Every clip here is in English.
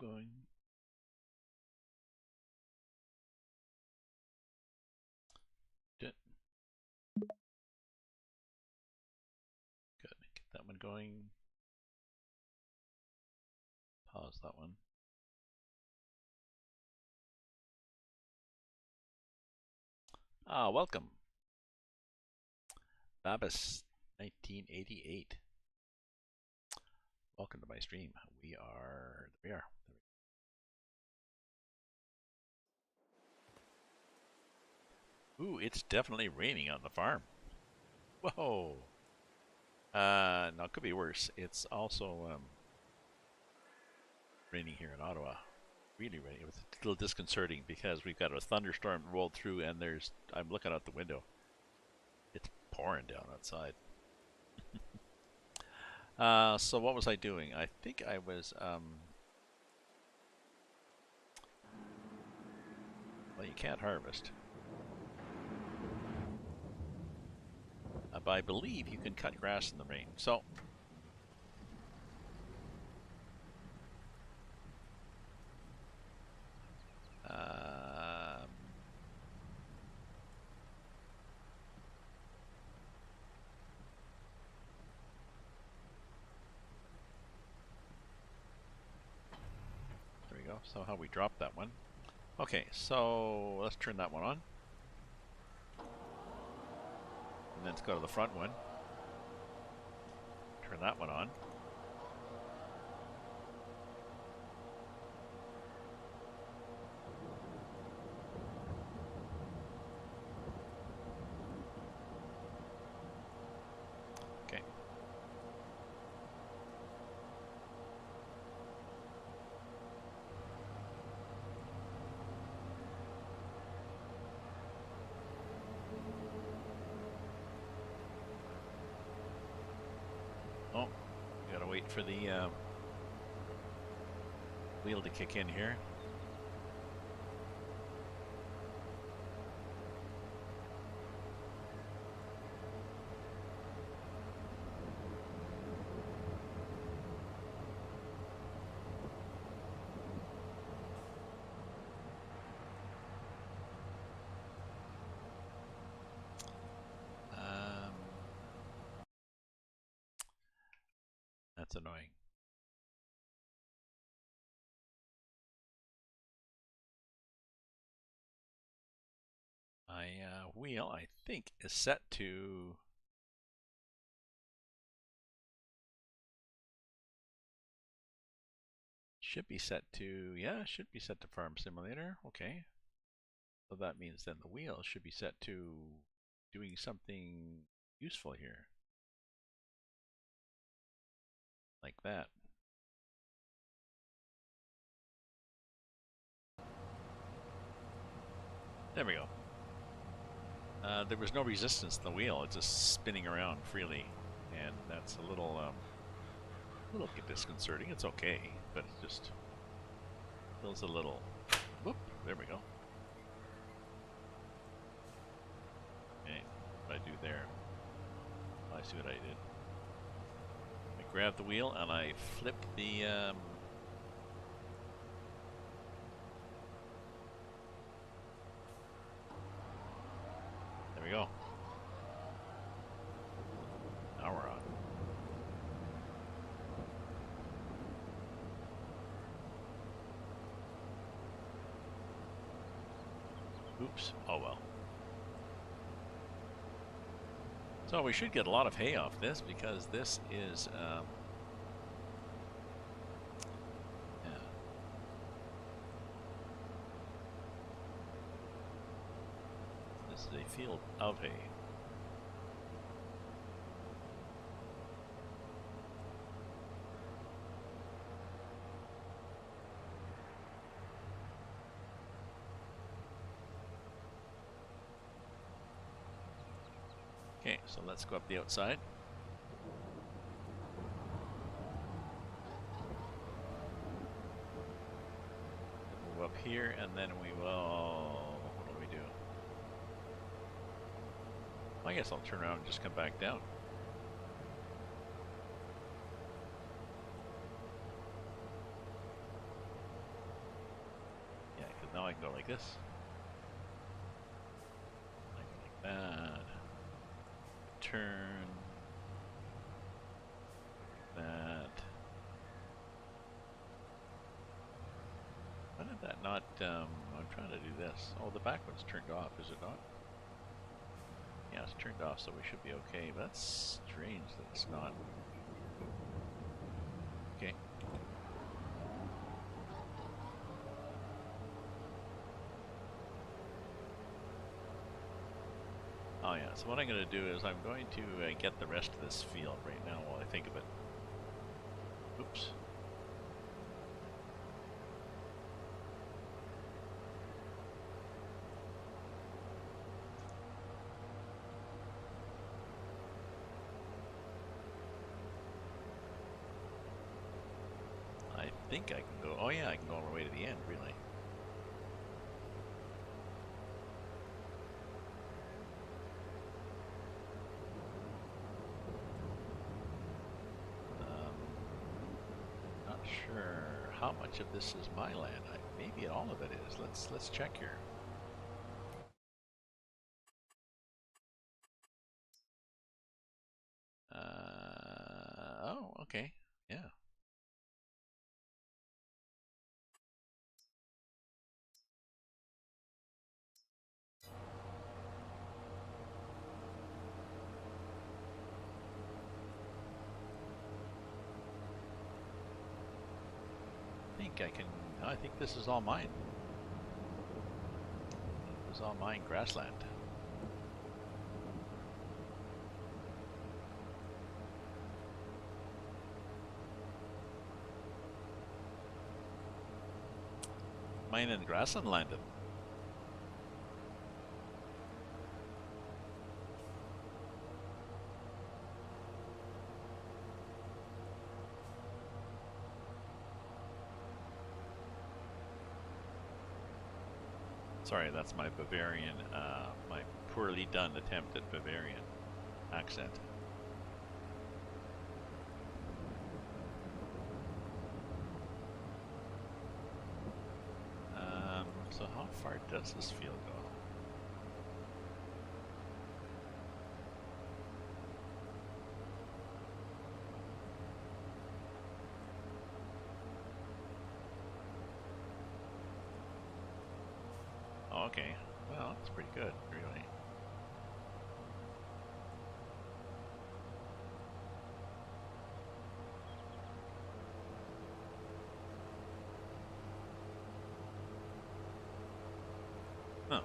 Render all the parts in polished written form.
going. Good. Get that one going. Pause that one. Welcome. Babas 1988. Welcome to my stream. We are. Ooh, it's definitely raining on the farm. Whoa. No, it could be worse. It's also raining here in Ottawa. Really raining. It was a little disconcerting because we've got a thunderstorm rolled through, and I'm looking out the window. It's pouring down outside. So what was I doing? I think I was well, you can't harvest. But I believe you can cut grass in the rain. So there we go. So how we drop that one. Okay, so let's turn that one on. And then let's go to the front one. Turn that one on. Okay. Oh, gotta wait for the wheel to kick in here. That's annoying. My wheel, I think, is set to... Should be set to... Yeah, should be set to Farm Simulator. Okay. So that means then the wheel should be set to doing something useful here. Like that. There we go. There was no resistance to the wheel. It's just spinning around freely. And that's a little bit disconcerting. It's okay, but it just feels a little... Whoop, there we go. Okay, what did I do there? I see what I did. I grabbed the wheel and I flipped the... There we go. Now we're on. Oops. Oh well. So we should get a lot of hay off this because this is yeah. This is a field of hay. Okay, so let's go up the outside. Move up here, and then we will... What do we do? I guess I'll turn around and just come back down. Go like this. Like that. Turn. That. Why did that not, I'm trying to do this. Oh, the back one's turned off, is it not? Yeah, it's turned off, so we should be okay. But that's strange that it's not. Okay. Oh yeah, so what I'm going to do is I'm going to get the rest of this field right now while I think of it. Oops. I think I can go, oh yeah, I can go all the way to the end, really. Not sure how much of this is my land. Maybe all of it is. Let's check here. Oh, okay, yeah. I think this is all mine. This is all mine grassland. Mine and grassland landed. Sorry, that's my Bavarian, my poorly done attempt at Bavarian accent. So how far does this field go? Oh, okay. Well, that's pretty good, really. Huh.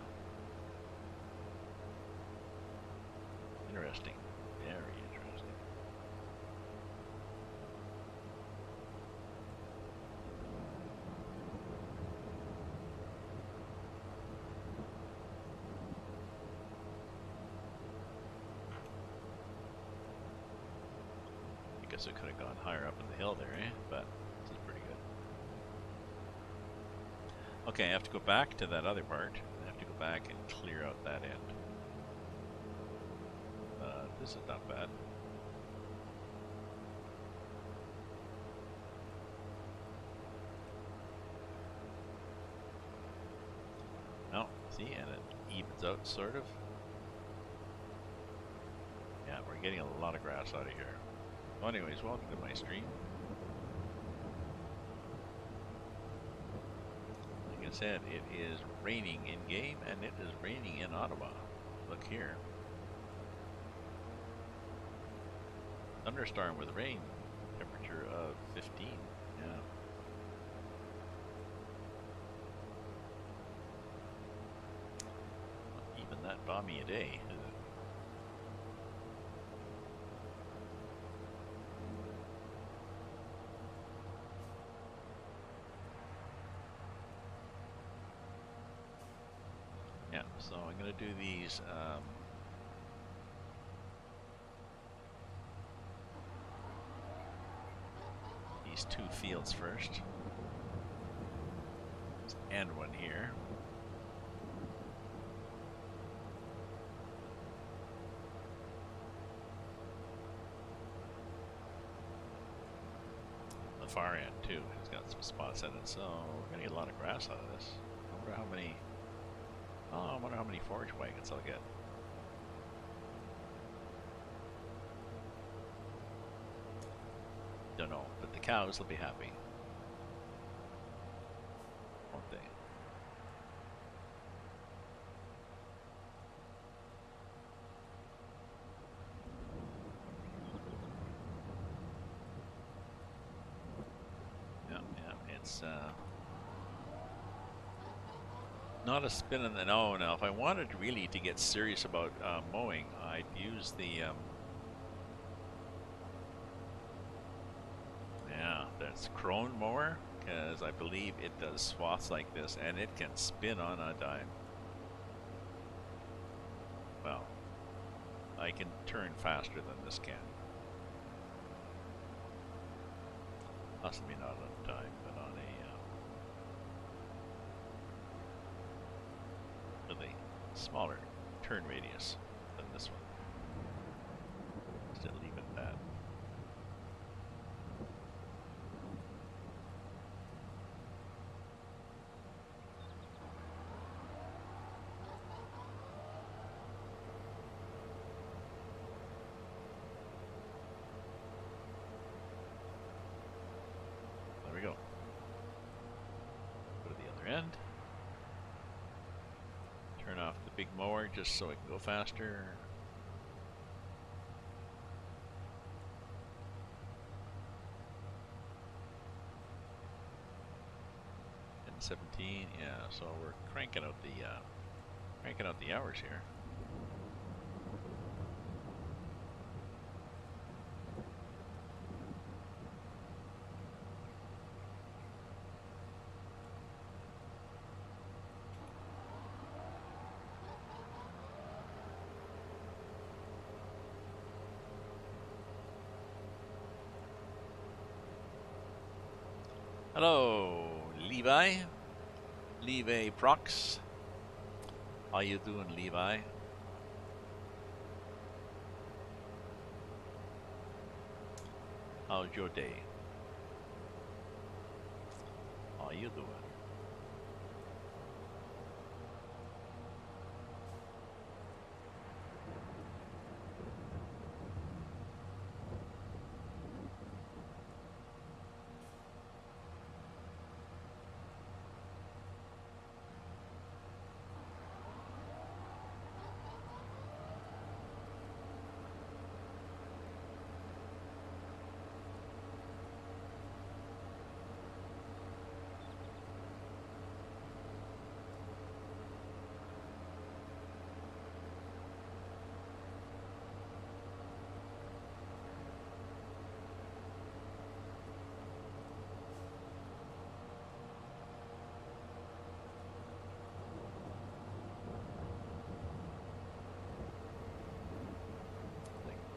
Interesting. Very interesting. I guess it could have gone higher up in the hill there, eh? But this is pretty good. Okay, I have to go back to that other part. I have to go back and clear out that end. This is not bad. No, see, and it evens out, sort of. Yeah, we're getting a lot of grass out of here. Well, anyways, welcome to my stream. Like I said, it is raining in-game, and it is raining in Ottawa. Look here. Thunderstorm with rain. Temperature of 15. Yeah. Not even that balmy a day, is it? Yeah, so I'm going to do these two fields first. And one here. The far end too, it's got some spots in it, so we're going to get a lot of grass out of this. No how many. Oh, I wonder how many forage wagons I'll get. Don't know, but the cows will be happy, won't they? Yeah, it's not a spin in the no. Now, if I wanted really to get serious about mowing, I'd use the that's Crone mower, because I believe it does swaths like this, and it can spin on a dime. Well, I can turn faster than this can. Possibly not on a dime, but on a really smaller turn radius than this one. Still leave it at that. End. Turn off the big mower just so it can go faster. And 17, yeah. So we're cranking out the hours here. Hello, Levi Prox. How you doing, Levi? How's your day? How you doing?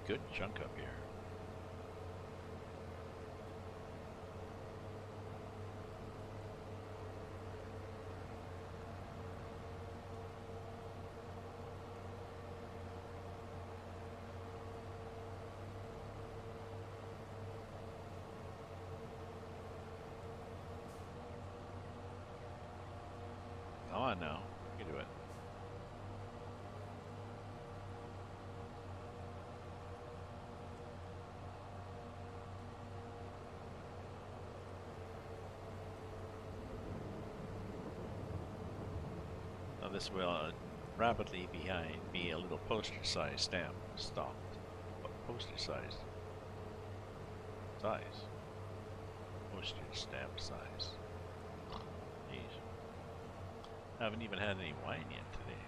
Good chunk up here. Come on now, you can do it. This will rapidly be a little postage-sized stamp stopped. Postage-sized size. Postage stamp size. Jeez. Haven't even had any wine yet today.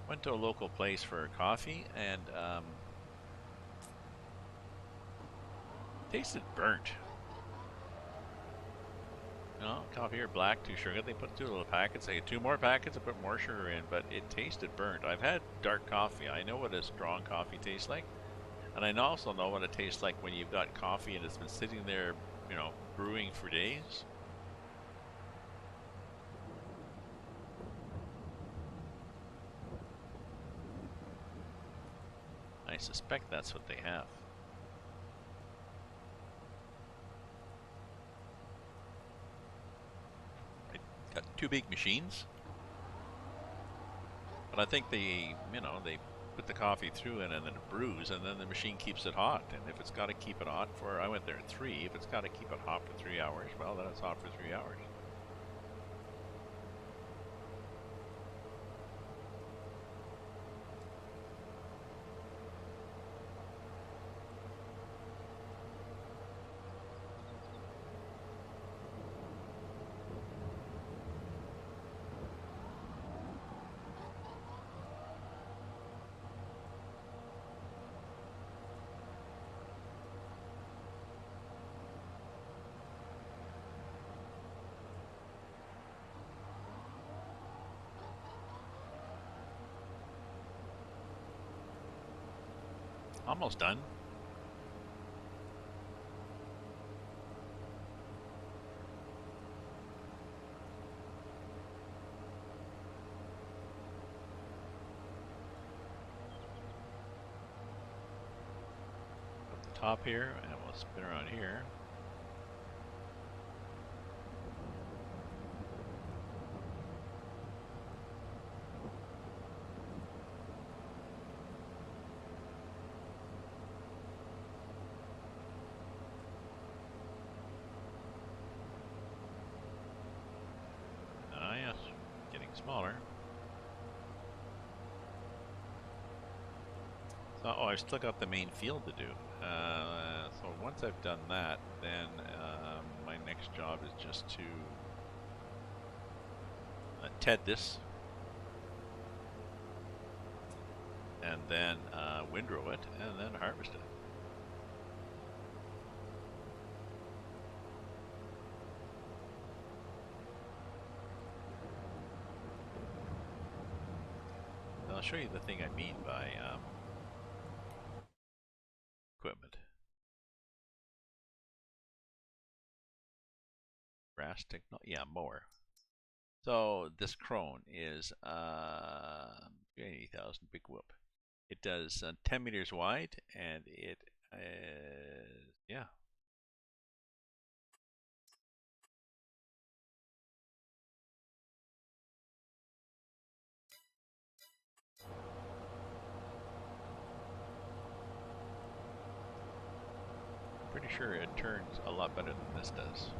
Went to a local place for coffee and tasted burnt. No, coffee or black, too sugar. They put 2 little packets. I get 2 more packets. I put more sugar in, but it tasted burnt. I've had dark coffee. I know what a strong coffee tastes like, and I also know what it tastes like when you've got coffee and it's been sitting there, you know, brewing for days. I suspect that's what they have. two big machines. But I think they, they put the coffee through it and then it brews, and then the machine keeps it hot. And if it's got to keep it hot for, I went there at 3, if it's got to keep it hot for 3 hours, well, then it's hot for 3 hours. Almost done. Up the top here, and we'll spin around here. Smaller. So, oh, I've still got the main field to do. So once I've done that, then my next job is just to TED this, and then windrow it, and then harvest it. I'll show you the thing I mean by equipment. Grass technology, yeah, mower. So this crone is 80,000 big whoop. It does 10 meters wide, and it is, yeah. Pretty sure it turns a lot better than this does.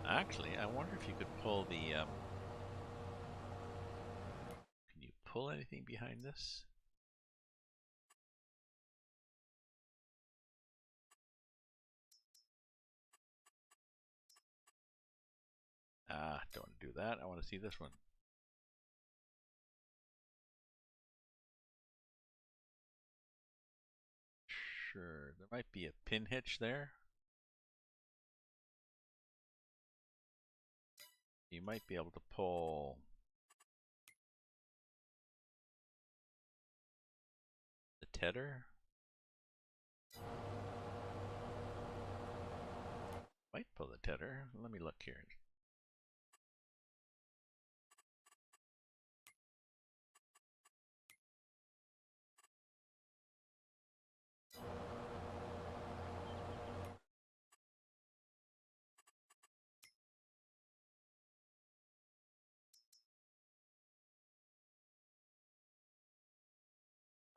Actually, I wonder if you could pull the, can you pull anything behind this? Don't want to do that. I want to see this one. Sure, there might be a pin hitch there. You might be able to pull the tedder. Might pull the tedder. Let me look here.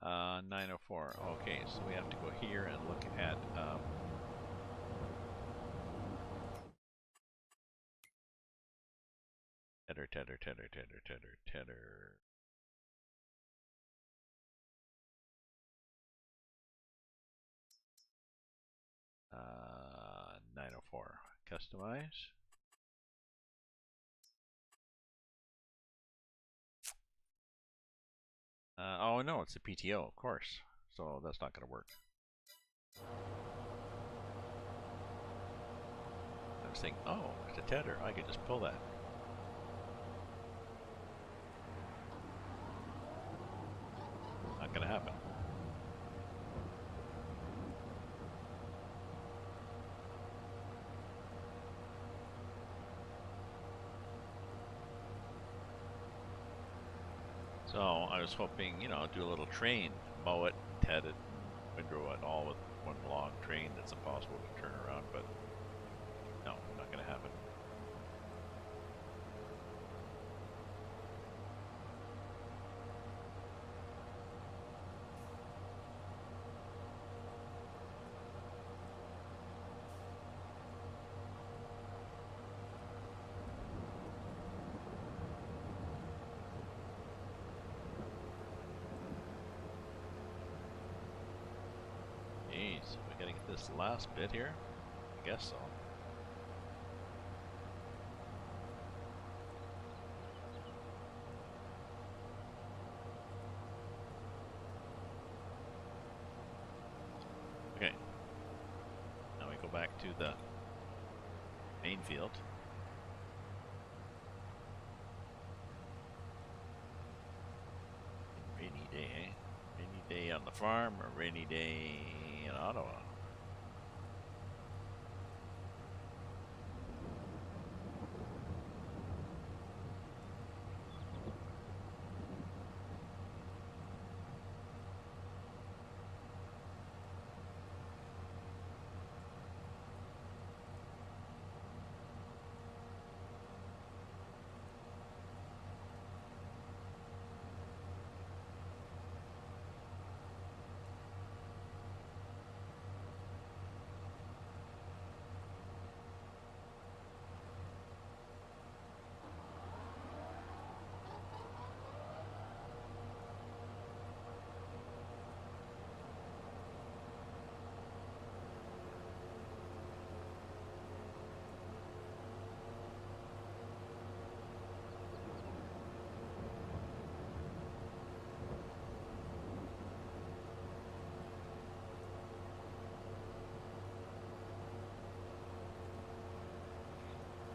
Uh, 904. Okay, so we have to go here and look at tedder. 904. Customize. Oh no, it's a PTO, of course. So that's not going to work. I was thinking, oh, it's a tedder. I could just pull that. Not going to happen. So I was hoping, you know, do a little train, mow it, ted it, and windrow it all with one long train that's impossible to turn around, but no, not going to happen. Jeez, we gotta get this last bit here? I guess so. Okay. Now we go back to the main field. Rainy day, eh? Rainy day on the farm or rainy day in Ottawa?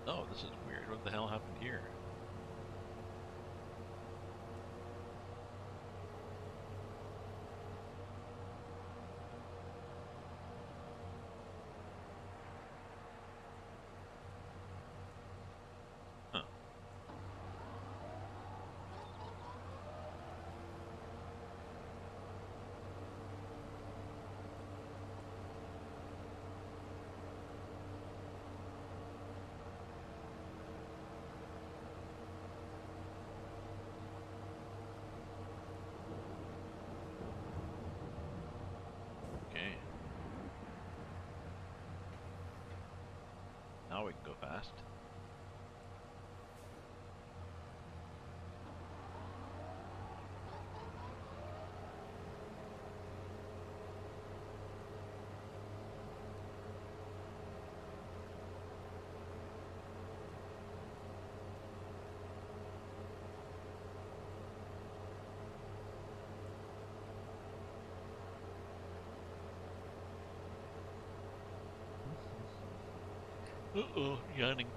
Oh, this is weird. What the hell happened here? Huh. Okay. Now we can go fast. Uh-oh, yawning.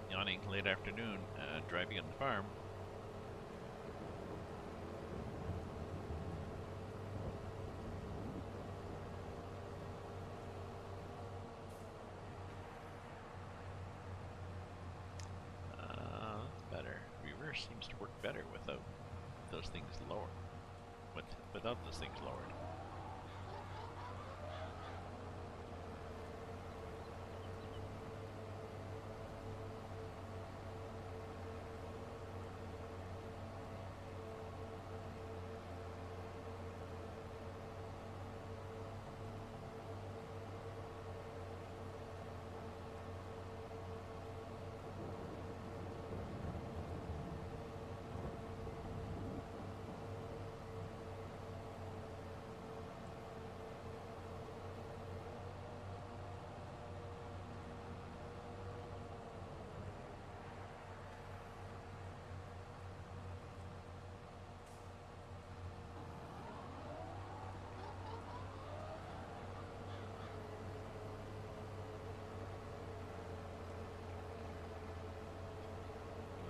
Yawning late afternoon, driving on the farm. That's better. Reverse seems to work better without those things lowered. Without those things lowered.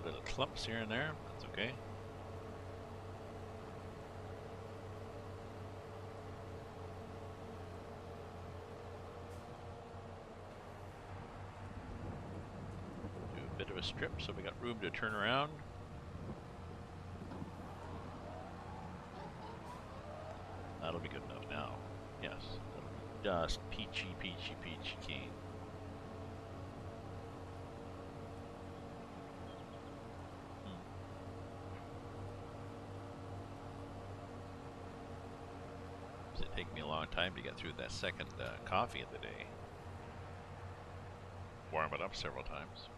Little clumps here and there, that's okay. Do a bit of a strip so we got room to turn around. That'll be good enough now. Yes, that'll be just peachy, peachy, peachy keen. It take me a long time to get through that second coffee of the day. Warm it up several times.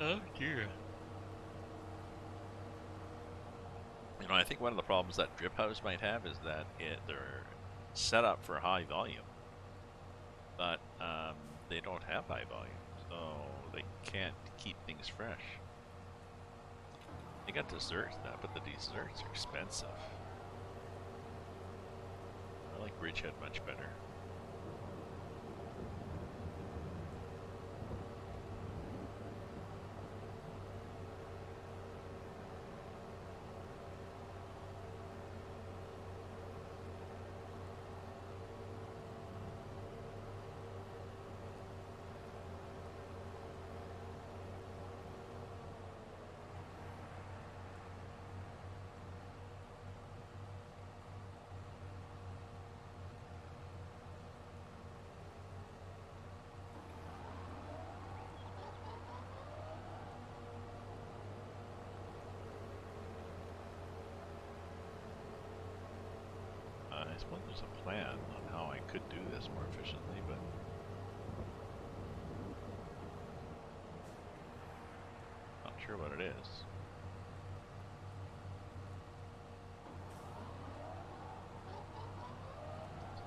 Oh dear. You know, I think one of the problems that drip house might have is that they're set up for high volume, but they don't have high volume, so they can't keep things fresh. They got desserts now, but the desserts are expensive. I like Bridgehead much better. I suppose there's a plan on how I could do this more efficiently, but not sure what it is.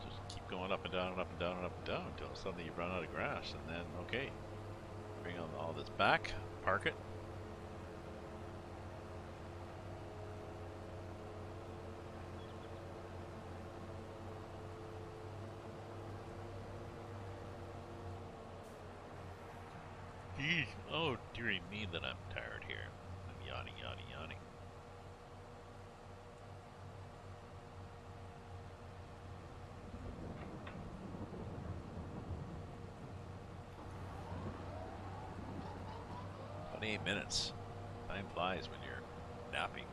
Just keep going up and down and up and down and up and down until suddenly you run out of grass, and then, okay, bring on all this back, park it. Oh, dearie me that I'm tired here. I'm yawning, yawning, yawning. About 8 minutes. Time flies when you're napping.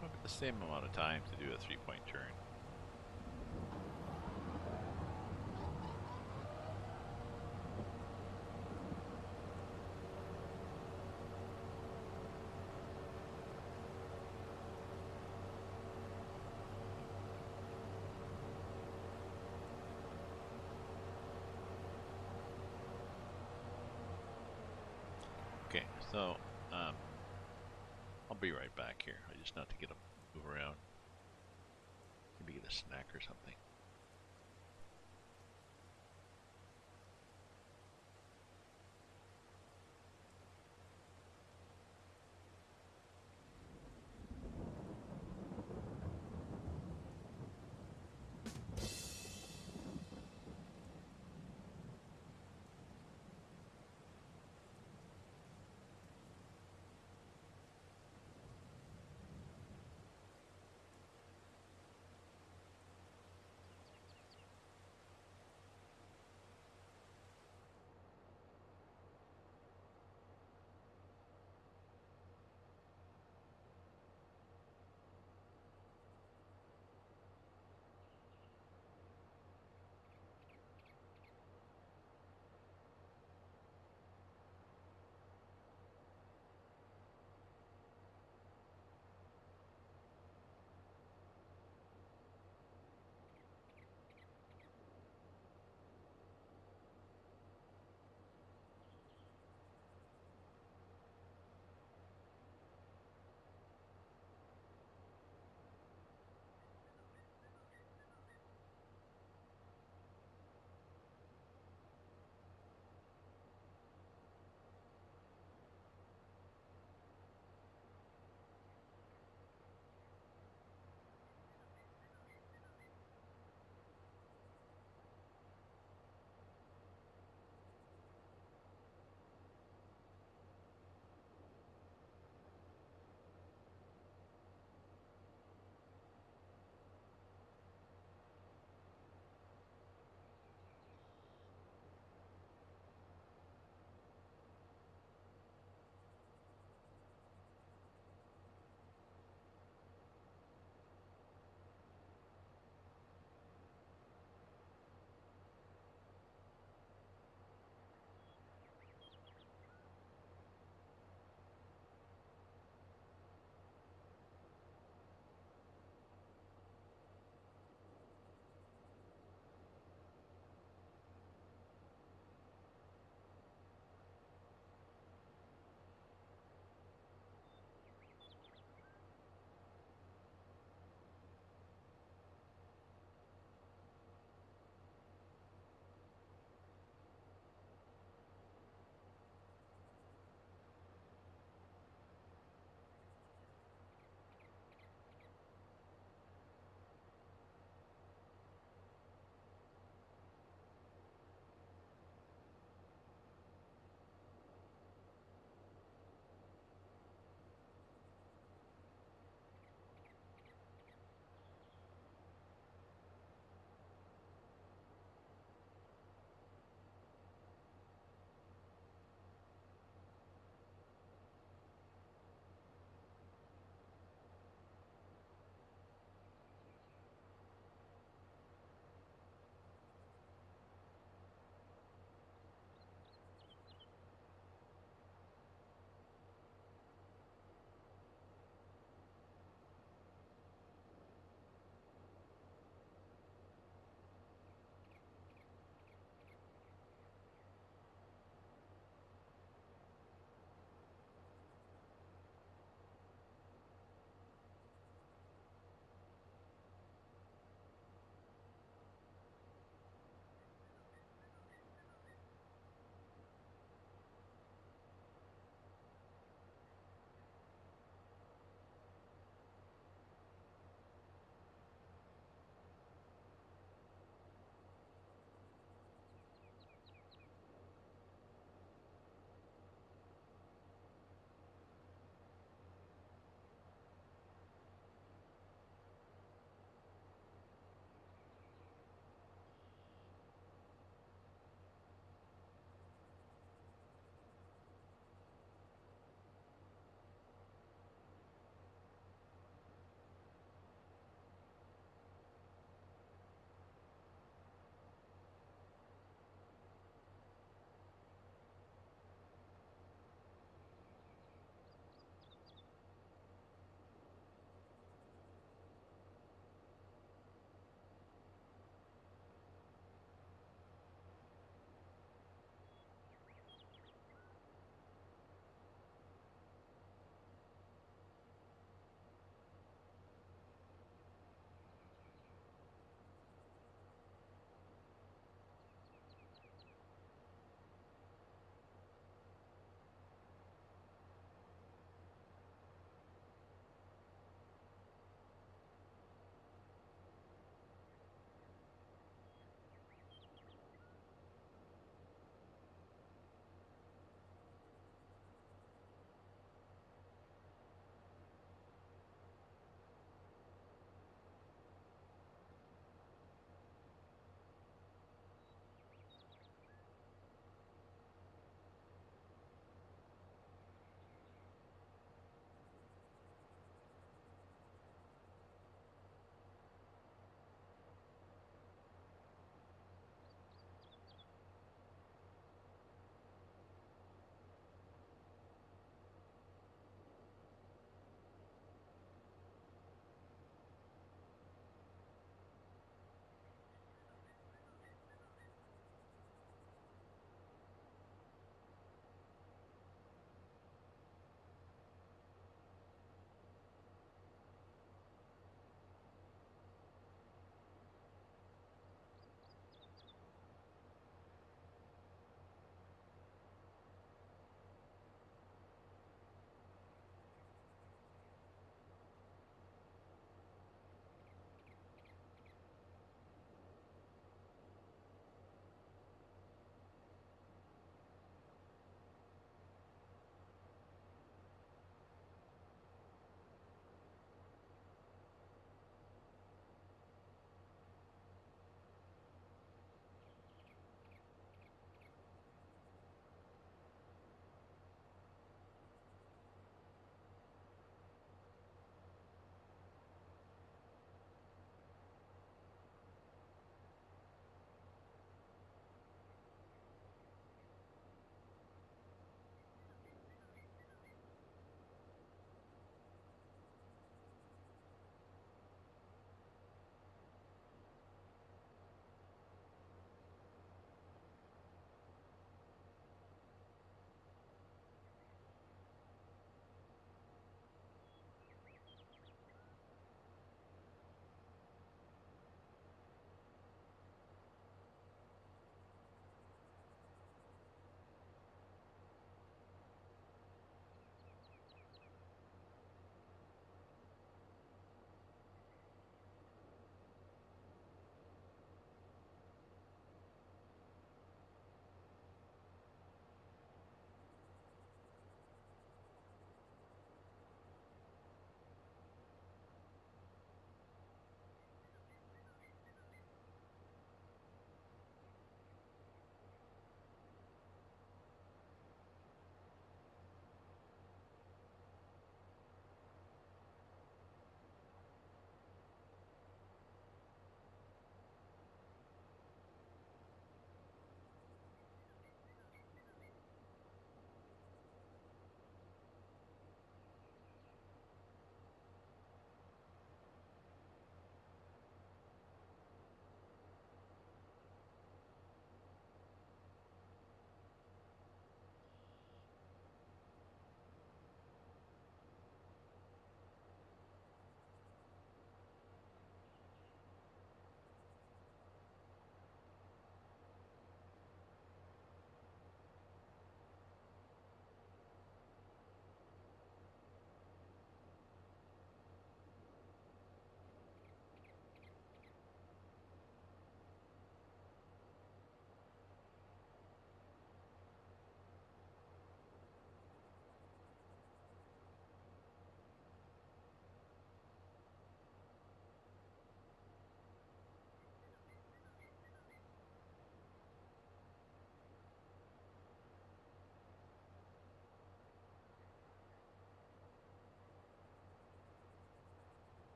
Probably the same amount of time to do a 3-point turn. Okay, so I'll be right back here. I just have to get up, move around. Maybe get a snack or something.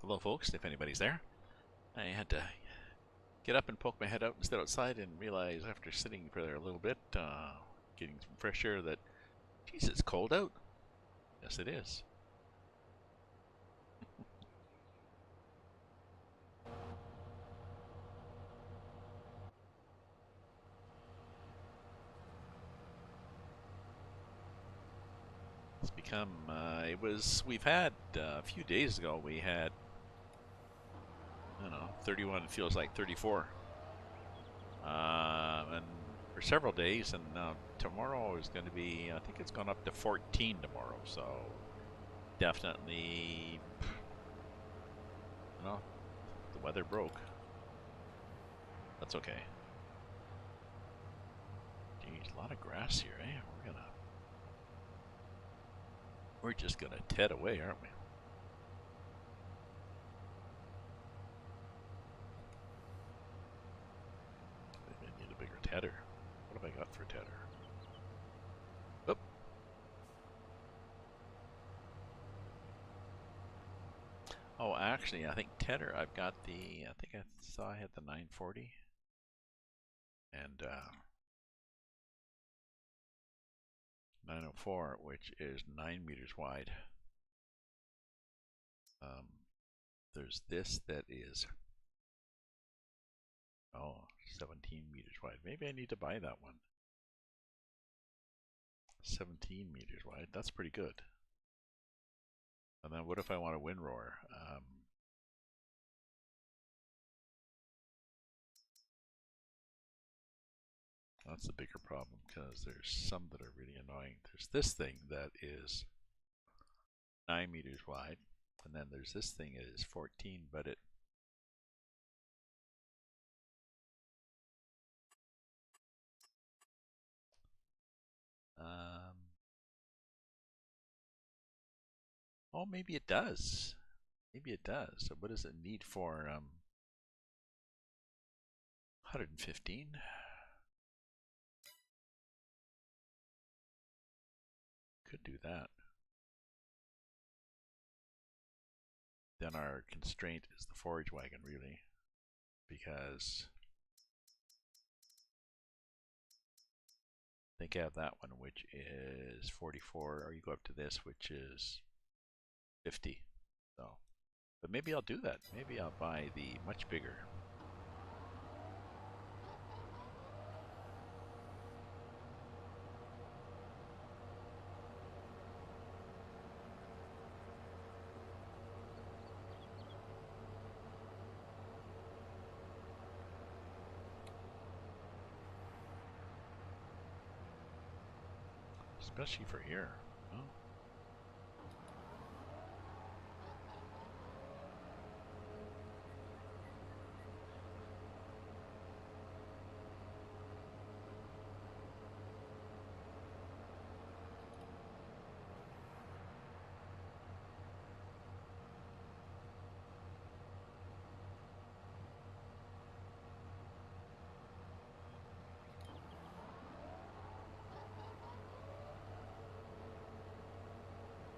Hello, folks, if anybody's there. I had to get up and poke my head out and sit outside and realize after sitting for there a little bit, getting some fresh air, that, geez, it's cold out. Yes, it is. It's become, we've had, a few days ago, we had, I don't know, 31, it feels like 34. And for several days, and tomorrow is going to be, I think it's gone up to 14 tomorrow, so definitely, you know, the weather broke. That's okay. Geez, a lot of grass here, eh? We're just gonna ted away, aren't we? Maybe I need a bigger tedder. What have I got for a tedder? Oop. Oh, actually, I think tedder, I've got the, I think I saw I had the 940. And 904, which is 9 meters wide. There's this that is, 17 meters wide. Maybe I need to buy that one. 17 meters wide. That's pretty good. And then what if I want a wind rower? That's a bigger problem because there's some that are really annoying. There's this thing that is 9 meters wide, and then there's this thing that is 14, but it oh, maybe it does. Maybe it does. So what does it need for 115? Could do that. Then our constraint is the forage wagon, really, because I think I have that one, which is 44, or you go up to this, which is 50. So, but maybe I'll do that. Maybe I'll buy the much bigger. Especially for here. Oh.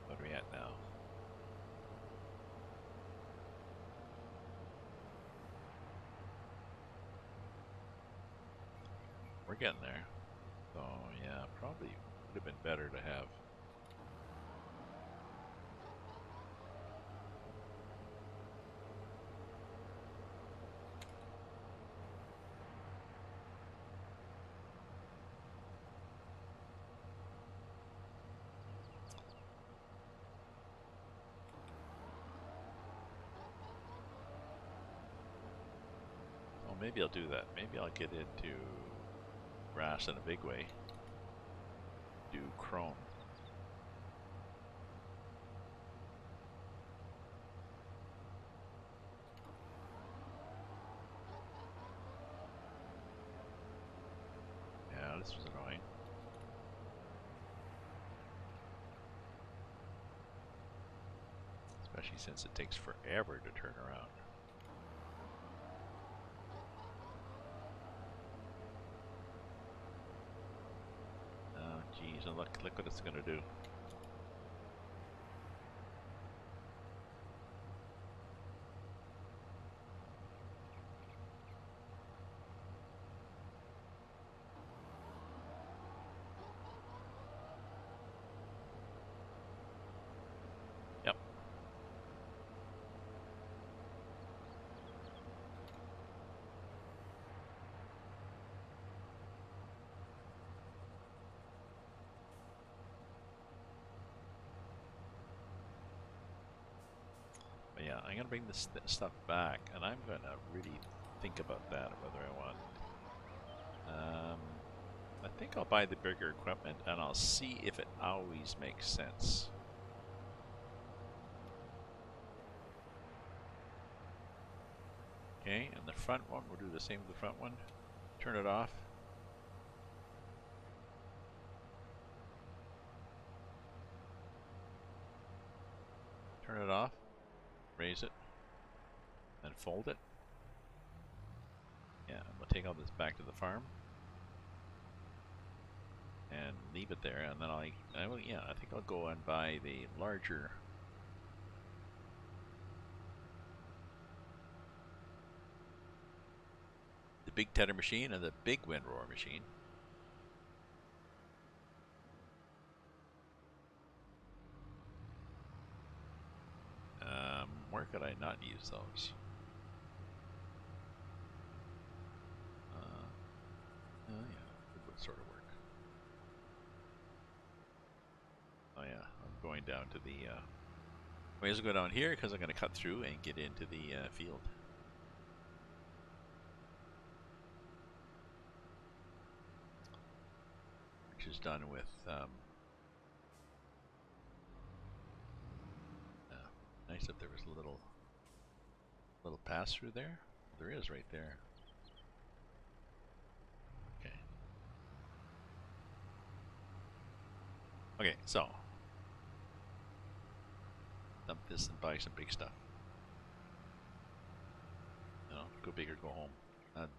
What are we at now? We're getting there. So yeah, probably would have been better to have. Well, maybe I'll do that. Maybe I'll get into grass in a big way. Do chrome. Yeah, this was annoying. Especially since it takes forever to turn around. Oh, geez, and look what it's gonna do. going to bring this stuff back, and I'm going to really think about that, whether I want. I think I'll buy the bigger equipment, and I'll see if it always makes sense. Okay, and the front one, we'll do the same with the front one. Turn it off. Turn it off. Raise it. And fold it. Yeah, and we'll take all this back to the farm. And leave it there, and then I will, yeah, I think I'll go and buy the larger. The big tedder machine and the big windrower machine. Where could I not use those? Oh yeah, it would sort of work. Oh yeah, I'm going down to the, may as well go down here because I'm going to cut through and get into the field. Which is done with, nice if there was a little pass through there. There is right there. Okay. Okay, so dump this and buy some big stuff. You know, go big or go home.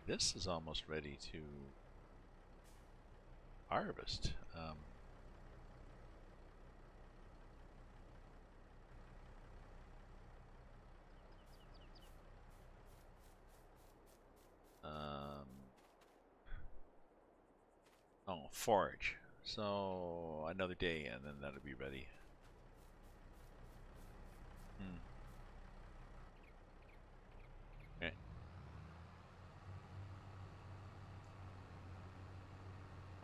This is almost ready to harvest. Oh, forage. So another day, and then that'll be ready. Okay.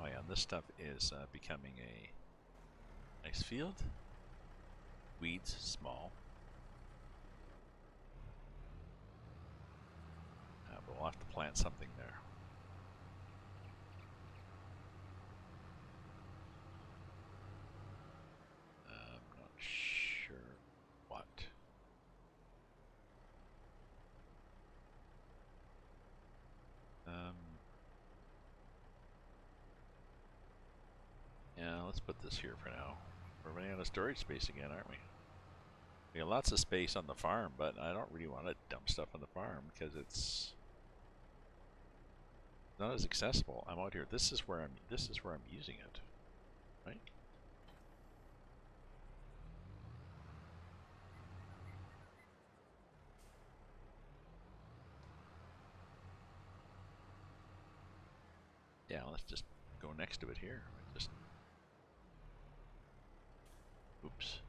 Oh yeah, this stuff is becoming a nice field. Weeds small. But we'll have to plant something there. I'm not sure what. Yeah, let's put this here for now. We're running out of storage space again, aren't we? We got lots of space on the farm, but I don't really want to dump stuff on the farm because it's not as accessible. I'm out here. This is where I'm using it, right? Yeah, let's just go next to it here. Just oops.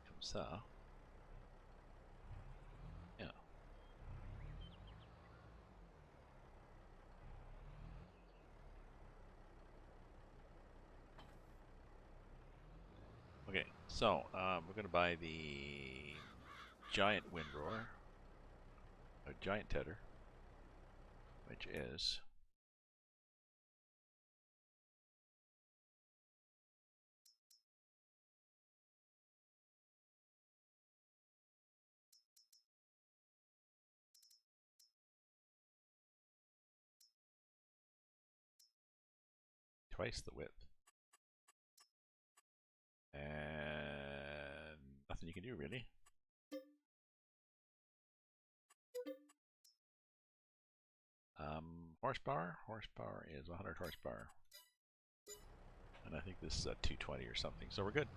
Comes that. Yeah. Okay, so we're gonna buy the giant windrower, a giant tedder, which is twice the width. And nothing you can do really. Horsepower is 100 horsepower. And I think this is a 220 or something, so we're good.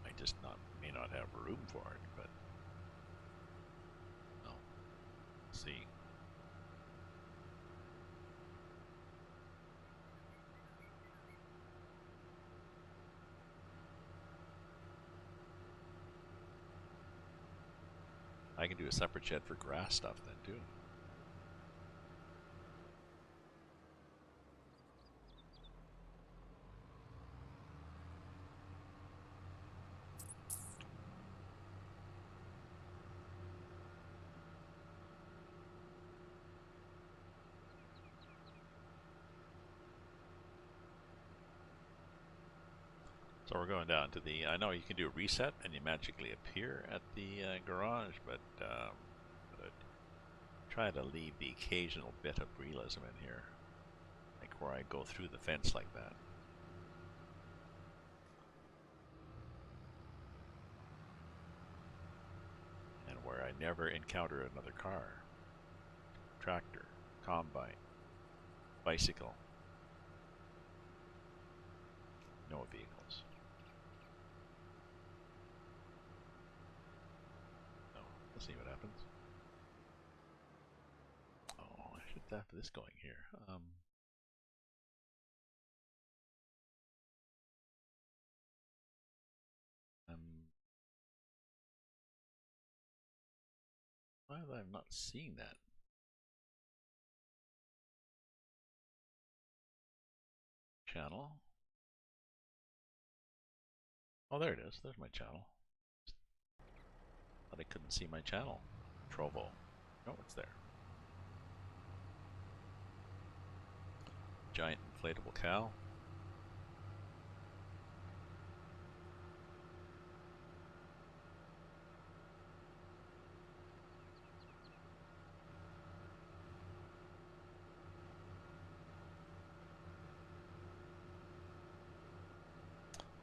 I just may not have room for it, but no. Let's see. I can do a separate shed for grass stuff then too. So we're going down to the, I know you can do a reset and you magically appear at the garage, but I'd try to leave the occasional bit of realism in here. Like where I go through the fence like that. And where I never encounter another car. Tractor, combine, bicycle. No vehicles. No, let's see what happens. Oh, I should have this going here. Why am I not seeing that? Channel. Oh, there it is. There's my channel. Thought I couldn't see my channel. Trovo. No, it's there. Giant inflatable cow.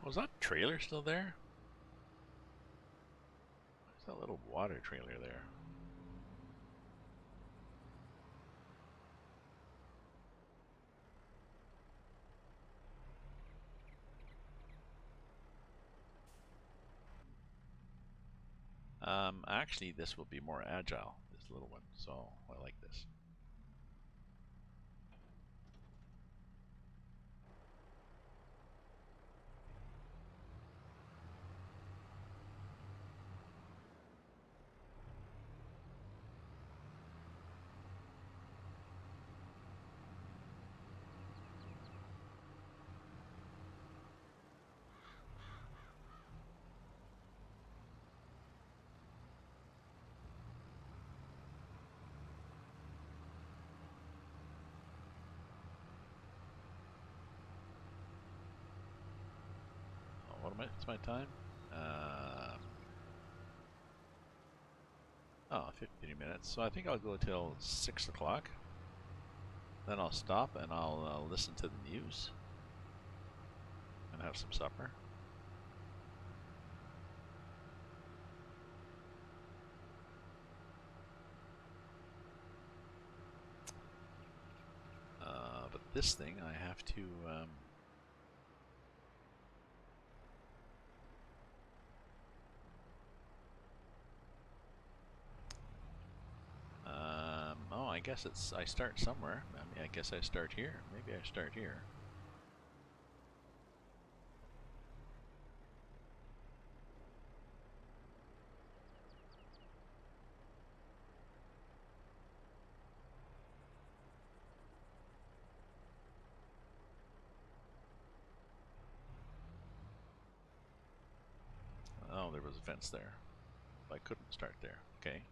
Was that trailer still there? Where's that little water trailer there? Actually, this will be more agile, this little one, so I like this. What am I? It's my time. Oh, 15 minutes. So I think I'll go till 6 o'clock. Then I'll stop and I'll listen to the news and have some supper. But this thing I have to. Oh, I guess it's. I start somewhere. I mean, I guess I start here. Maybe I start here. Oh, there was a fence there. I couldn't start there. Okay.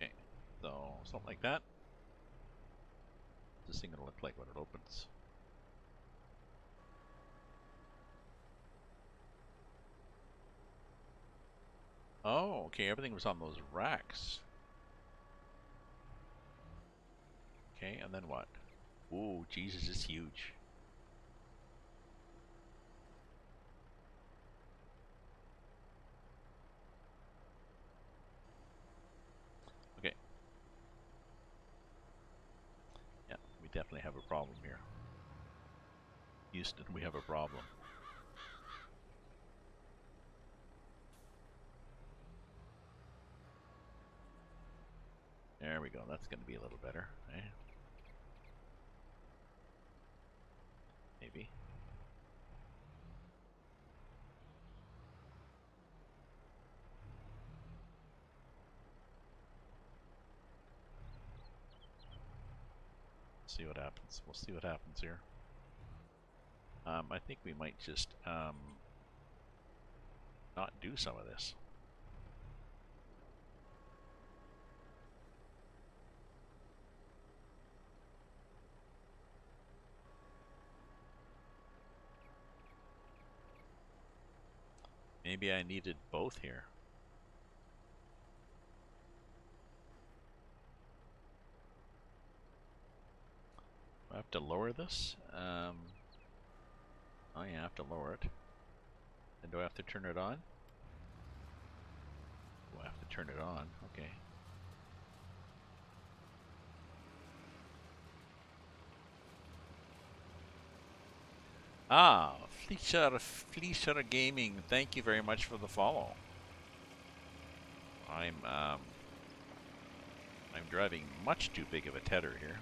Okay. So something like that. This thing gonna look like when it opens. Oh, okay. Everything was on those racks. Okay, and then what? Ooh, Jesus, it's huge. Okay. Yeah, we definitely have a problem here. Houston, we have a problem. There we go. That's going to be a little better, eh? Maybe. See what happens. We'll see what happens here. I think we might just not do some of this. Maybe I needed both here. Do I have to lower this? Oh yeah, I have to lower it. And do I have to turn it on? Do I have to turn it on? Okay. Ah, Fleischer Gaming, thank you very much for the follow. I'm driving much too big of a tedder here.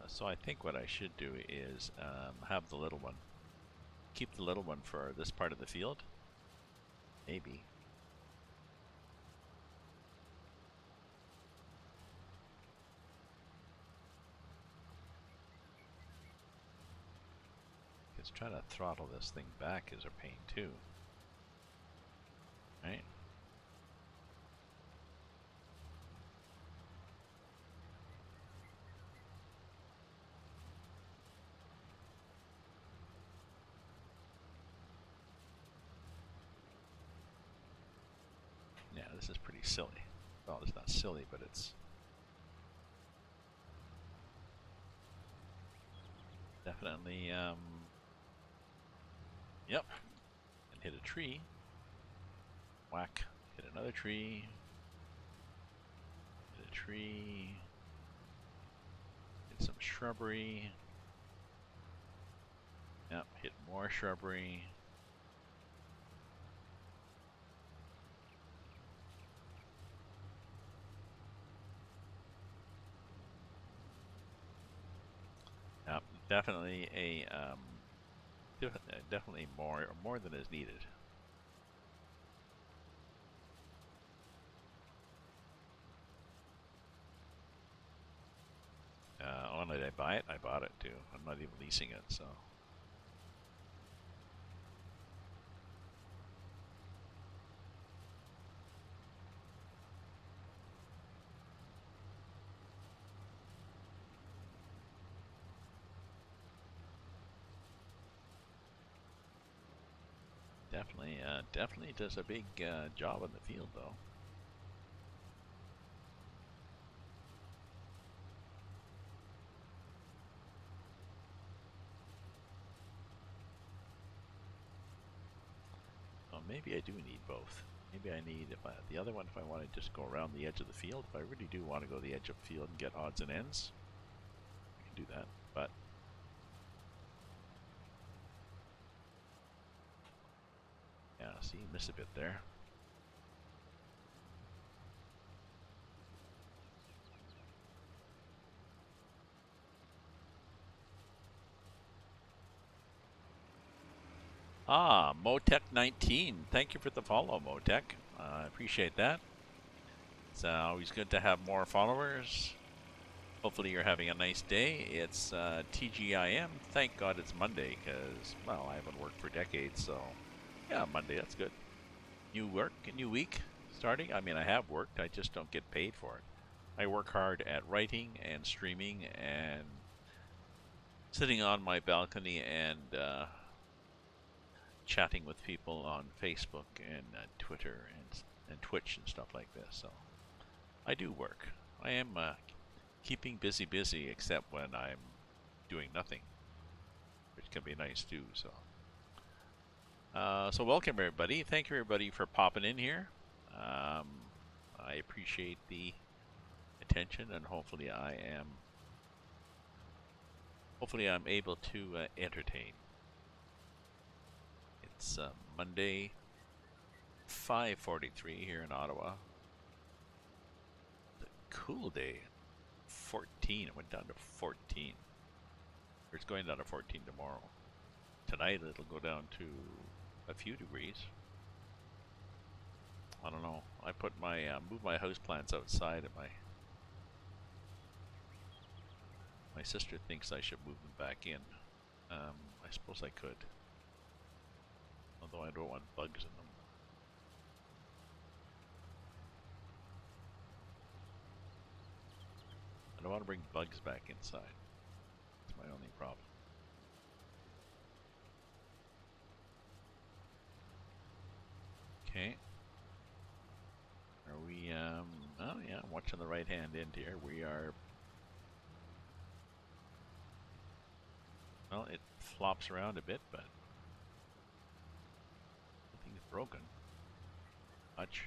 So I think what I should do is have the little one. Keep the little one for this part of the field. Maybe. Because trying to throttle this thing back is a pain too. Right? Yeah, this is pretty silly. Well, it's not silly, but it's definitely, yep. And hit a tree. Whack. Hit another tree. Hit a tree. Hit some shrubbery. Yep, hit more shrubbery. Yep, definitely a definitely more than is needed. Oh, did I buy it? I bought it too. I'm not even leasing it, so. Definitely does a big job in the field, though. Well, maybe I do need both. Maybe I need the other one if I want to just go around the edge of the field. If I really do want to go to the edge of the field and get odds and ends, I can do that. But yeah, see, miss a bit there. Ah, Motec19. Thank you for the follow, Motec. I appreciate that. It's always good to have more followers. Hopefully you're having a nice day. It's TGIM. Thank God it's Monday because, well, I haven't worked for decades, so yeah, Monday, that's good. New work, a new week starting. I mean, I have worked. I just don't get paid for it. I work hard at writing and streaming and sitting on my balcony and chatting with people on Facebook and Twitter and Twitch and stuff like this. So I do work. I am keeping busy, except when I'm doing nothing, which can be nice too. So, so welcome everybody. Thank you everybody for popping in here. I appreciate the attention, and hopefully I'm able to entertain. It's Monday, 5:43 here in Ottawa. cool day. 14. It went down to 14. Or it's going down to 14 tomorrow. Tonight it'll go down to a few degrees. I don't know. I put my moved my house plants outside, and my sister thinks I should move them back in. I suppose I could, although I don't want bugs in them. I don't want to bring bugs back inside. That's my only problem. Okay. Are we, oh yeah, I'm watching the right hand end here. We are, well, it flops around a bit, but nothing's broken much.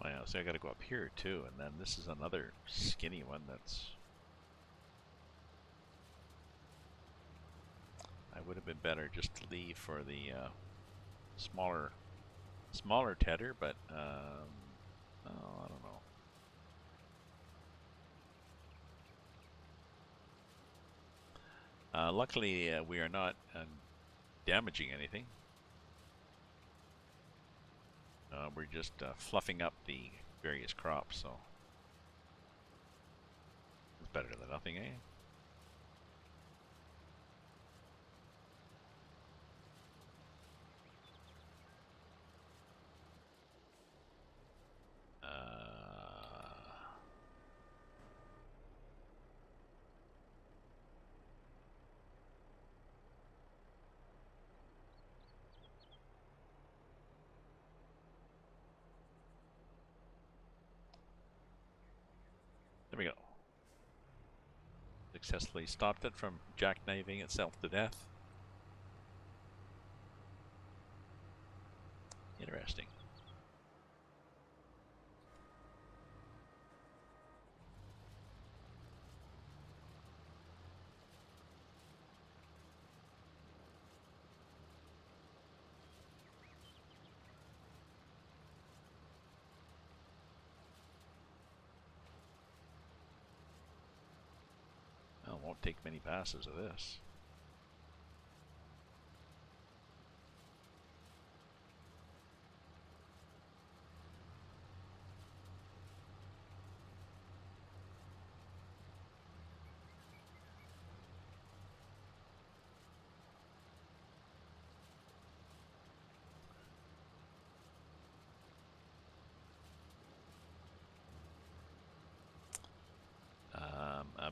Oh yeah, so I gotta go up here too, and then this is another skinny one that's... I would have been better just to leave for the smaller tedder, but oh, I don't know. Luckily, we are not damaging anything. We're just fluffing up the various crops, so it's better than nothing, eh? There we go. Successfully stopped it from jackknifing itself to death. Interesting. Well, it won't take many passes of this.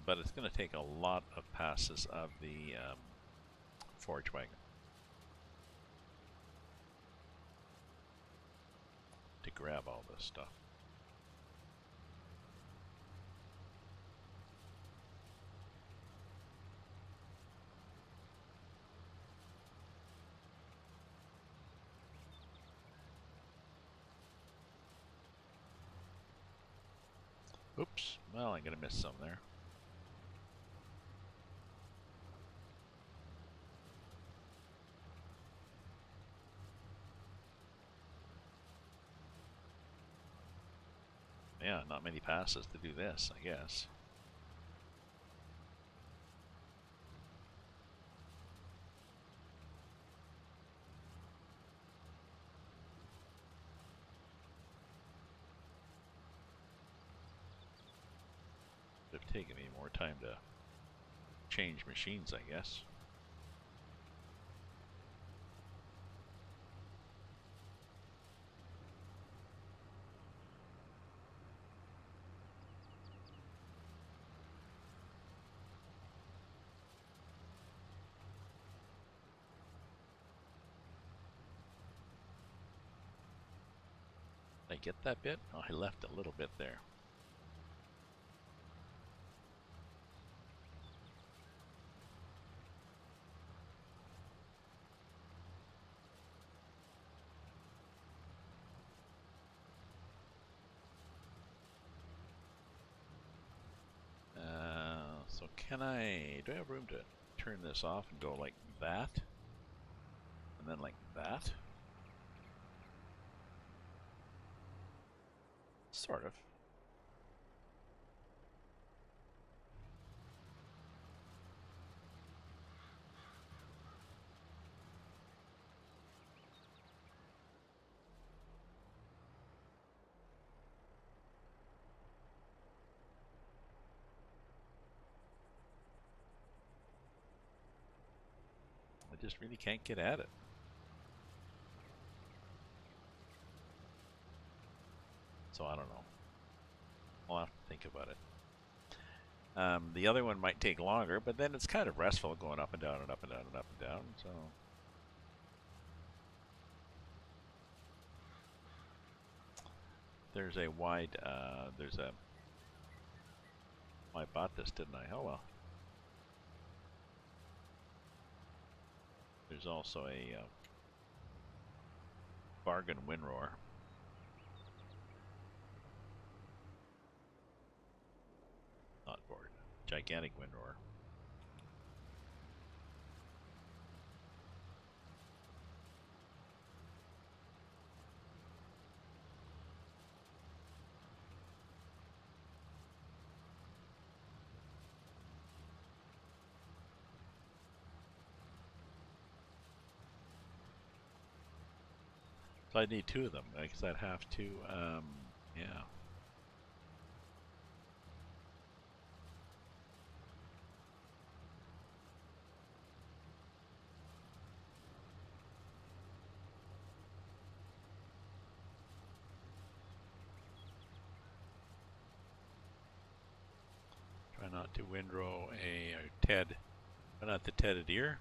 But it's going to take a lot of passes of the forage wagon to grab all this stuff. Oops, well, I'm going to miss some there. Yeah, not many passes to do this, I guess. Would have taken me more time to change machines, I guess. get that bit? Oh, I left a little bit there. So can I, do I have room to turn this off and go like that? And then like that? Sort of. I just really can't get at it. So I don't know. I'll have to think about it. The other one might take longer, but then it's kind of restful going up and down and up and down and up and down. So there's a wide, I bought this, didn't I? Oh well. There's also a bargain windrower. Not board. Gigantic windrower. So I need two of them, because I'd have to, yeah. Try not to windrow a TED, but not the tedded ear.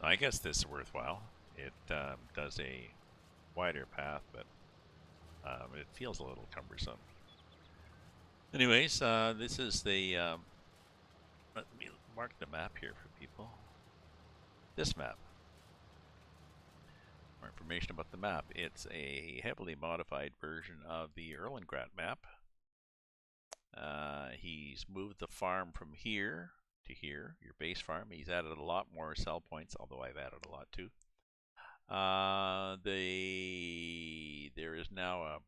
I guess this is worthwhile. It does a wider path, but it feels a little cumbersome. Anyways, this is the, let me mark the map here for people. This map. More information about the map. It's a heavily modified version of the Erlengrad map. He's moved the farm from here to here, your base farm. He's added a lot more cell points, although I've added a lot too. There is now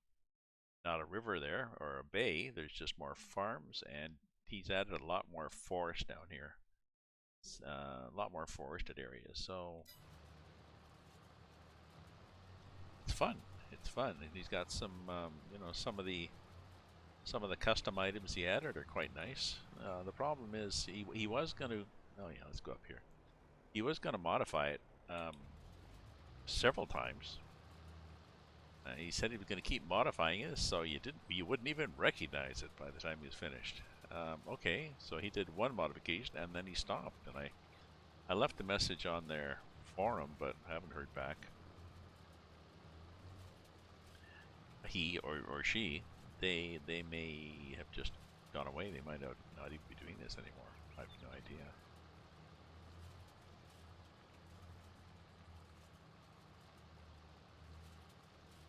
not a river there or a bay. There's just more farms, and he's added a lot more forest down here. A lot more forested areas, so it's fun. It's fun, and he's got some, you know, some of the custom items he added are quite nice. The problem is he was going to. Oh yeah, let's go up here. He was going to modify it several times. He said he was going to keep modifying it, so you wouldn't even recognize it by the time he was finished. Okay, so he did one modification and then he stopped, and I left a message on their forum, but haven't heard back. He or she, they may have just gone away. They might not even be doing this anymore. I have no idea.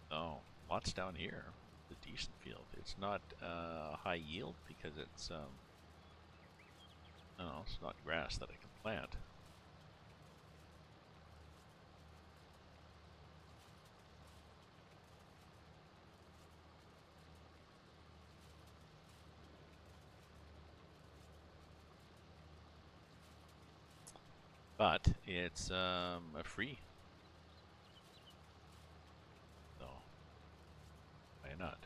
Oh, lots down here. It's a decent field. It's not high yield because it's no, it's not grass that I can plant. But it's a free. So why not?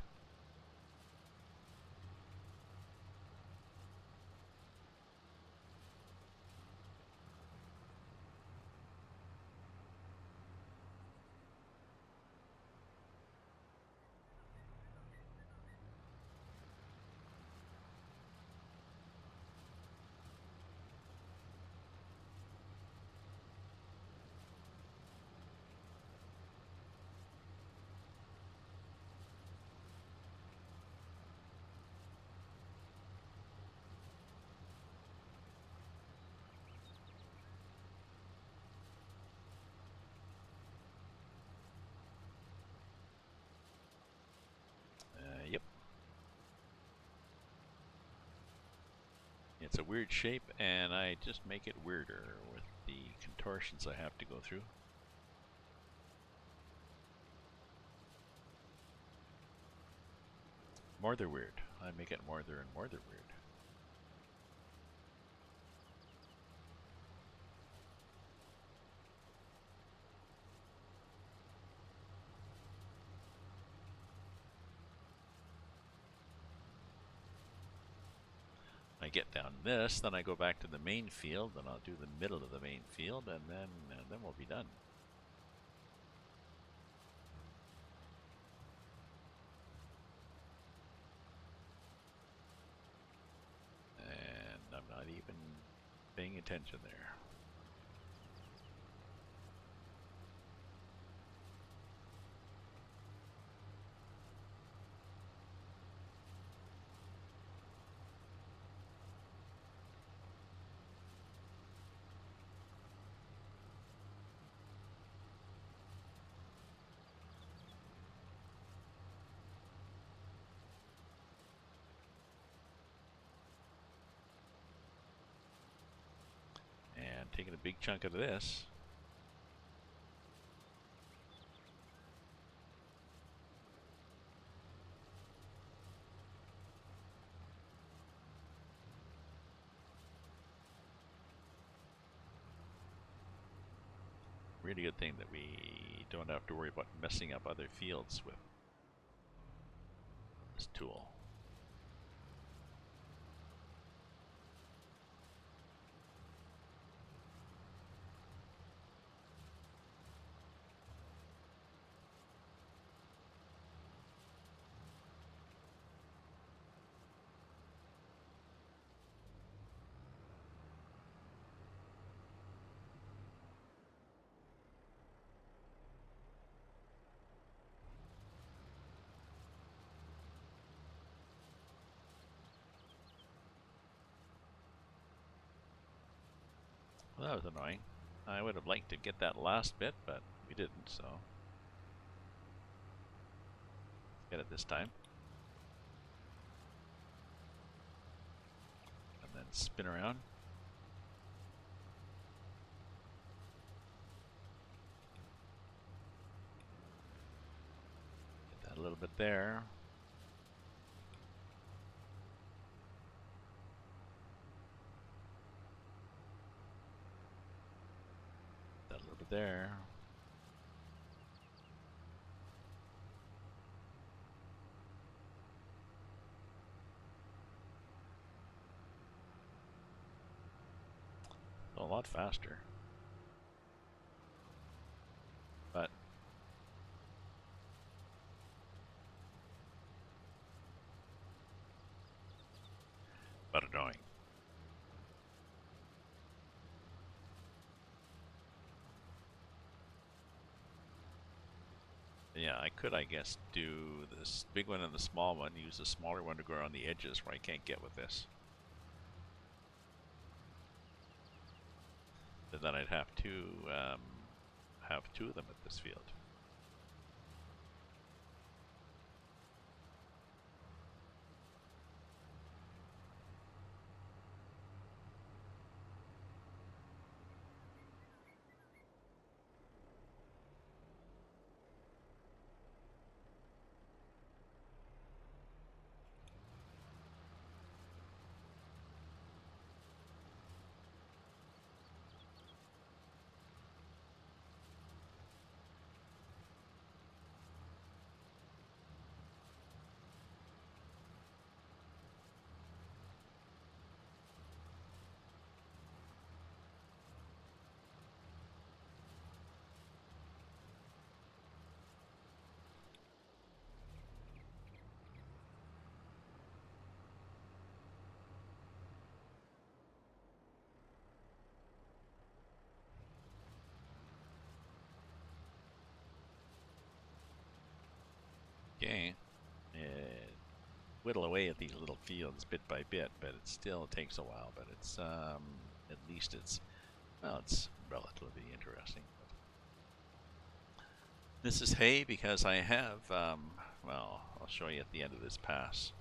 It's a weird shape, and I just make it weirder with the contortions I have to go through. More they're weird. I make it more they're and more they're weird. I get down this, then I go back to the main field, then I'll do the middle of the main field, and then we'll be done. And I'm not even paying attention there. And taking a big chunk of this. Really good thing that we don't have to worry about messing up other fields with this tool. Well, that was annoying. I would have liked to get that last bit, but we didn't, so let's get it this time. And then spin around. Get that a little bit there. That a little bit there. A lot faster. But annoying. Yeah, I could, I guess, do this big one and the small one, use the smaller one to go around the edges where I can't get with this. And then I'd have to have two of them at this field. Okay, whittle away at these little fields bit by bit, but it still takes a while. But it's at least it's relatively interesting. This is hay because I have well, I'll show you at the end of this pass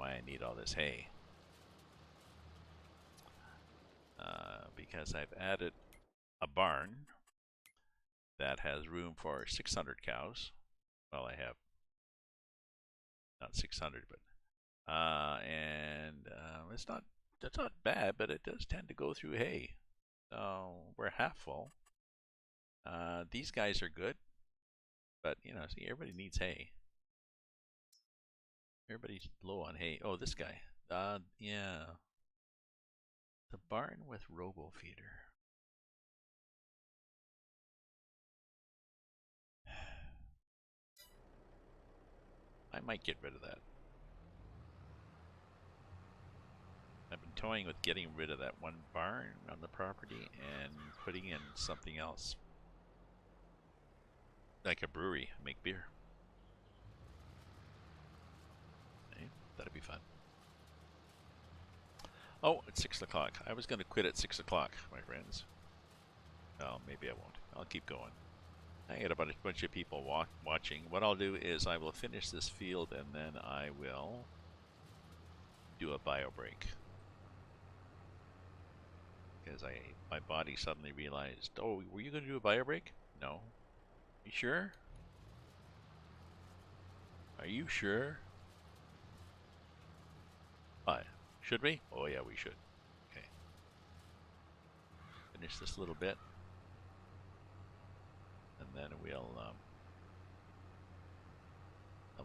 why I need all this hay. Because I've added a barn that has room for 600 cows. Well, I have not 600, but that's not bad, but it does tend to go through hay. So we're half full. These guys are good, but you know, see, everybody needs hay. Everybody's low on hay. Oh, this guy. Yeah. The barn with robo feeder. I might get rid of that. I've been toying with getting rid of that one barn on the property and putting in something else. Like a brewery, make beer. Okay, that'd be fun. Oh, it's 6 o'clock. I was going to quit at 6 o'clock, my friends. Well, maybe I won't. I'll keep going. I got a bunch of people watching. What I'll do is I will finish this field and then I will do a bio break. Because my body suddenly realized, oh, were you going to do a bio break? No. You sure? Are you sure? What? Should we? Oh yeah, we should. Okay. Finish this little bit. And then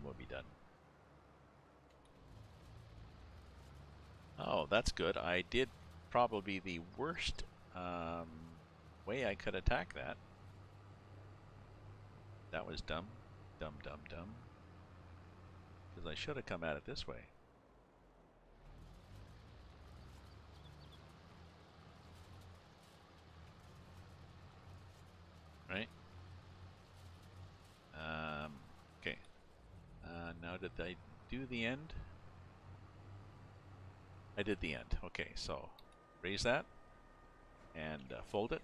we'll be done. Oh, that's good. I did probably the worst way I could attack that. That was dumb. Dumb, dumb, dumb. Because I should have come at it this way. Right? Okay. Now did I do the end? I did the end. Okay, so raise that and fold it.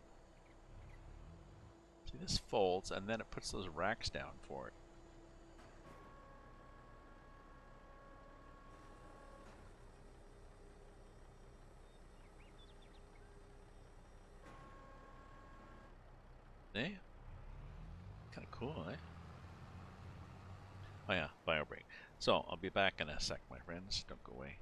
See, this folds and then it puts those racks down for it. Eh? Kind of cool, eh? Oh yeah, bio break. So I'll be back in a sec, my friends. Don't go away.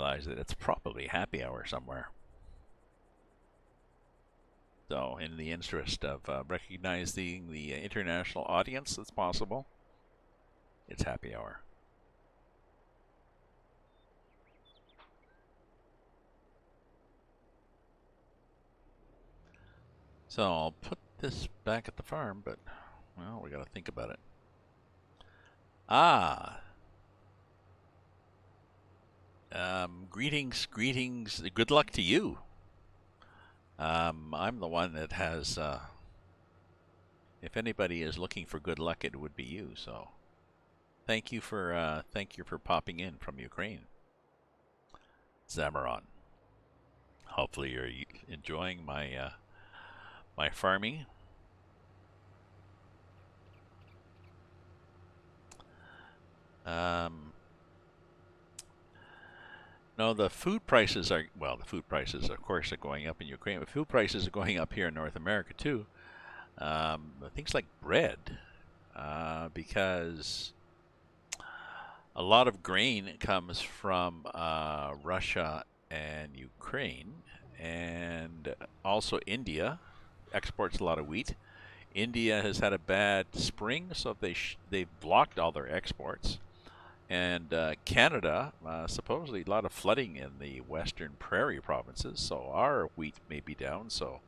realize that it's probably happy hour somewhere. So, in the interest of recognizing the international audience that's possible, it's happy hour. So, I'll put this back at the farm, but, well, we got to think about it. Greetings. Good luck to you. I'm the one that has, if anybody is looking for good luck, it would be you. So, thank you for popping in from Ukraine, Zamaron. Hopefully, you're enjoying my my farming. No, the food prices are, well, the food prices, of course, are going up in Ukraine, but food prices are going up here in North America, too. Things like bread, because a lot of grain comes from Russia and Ukraine, and also India exports a lot of wheat. India has had a bad spring, so they've blocked all their exports. And Canada, supposedly a lot of flooding in the western prairie provinces, so our wheat may be down. So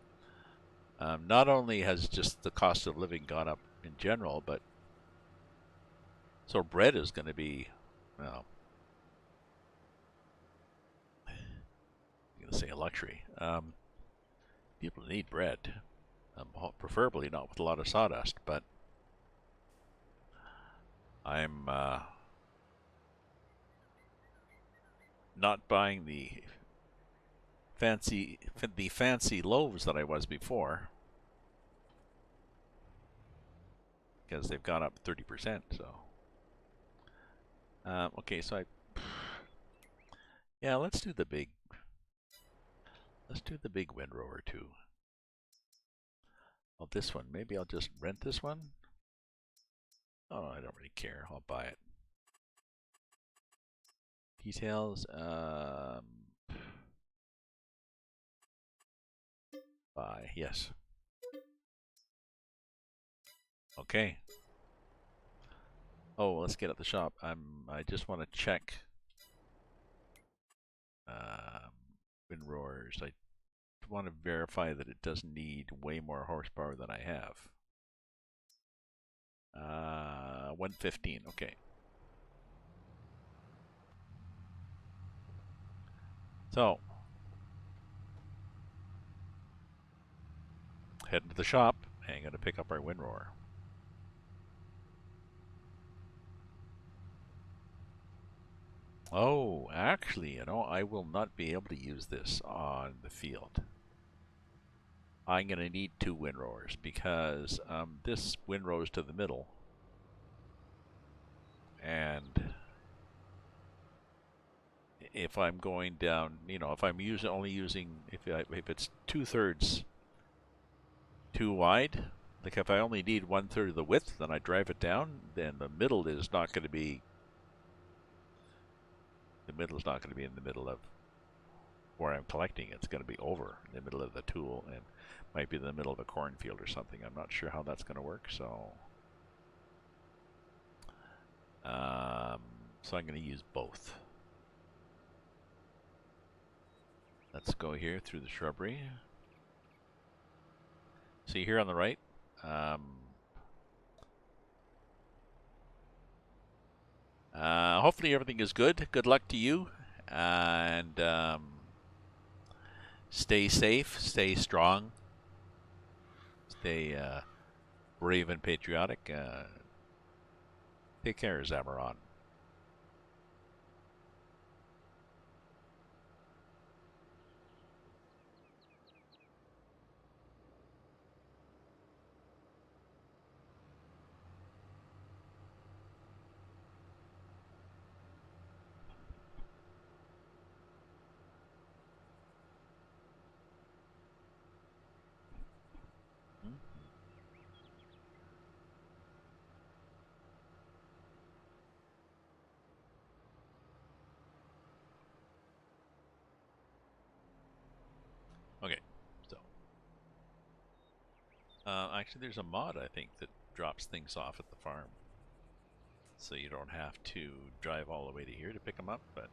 not only has just the cost of living gone up in general, but so bread is going to be, well, I'm going to say a luxury. People need bread, preferably not with a lot of sawdust, but I'm not buying the fancy loaves that I was before, because they've gone up 30%. So okay, so yeah, let's do the big windrower too. Oh, this one, maybe I'll just rent this one. Oh, I don't really care, I'll buy it. Details, buy, yes. Okay. Oh, let's get at the shop. I just want to check windrowers. I want to verify that it doesn't need way more horsepower than I have. 115, okay. So, heading to the shop and going to pick up our windrower. Oh, actually, you know, I will not be able to use this on the field. I'm going to need 2 windrowers because this windrows to the middle. And if I'm going down, you know, if I'm only using, if it's 2/3 too wide, like if I only need 1/3 of the width, then I drive it down, then the middle is not going to be, in the middle of where I'm collecting. It's going to be over in the middle of the tool and might be in the middle of a cornfield or something. I'm not sure how that's going to work, so so I'm going to use both. Let's go here through the shrubbery. See here on the right, hopefully everything is good. Good luck to you, and stay safe, stay strong, stay brave and patriotic. Take care, Zamaron. Actually, there's a mod, I think, that drops things off at the farm. So you don't have to drive all the way to here to pick them up, but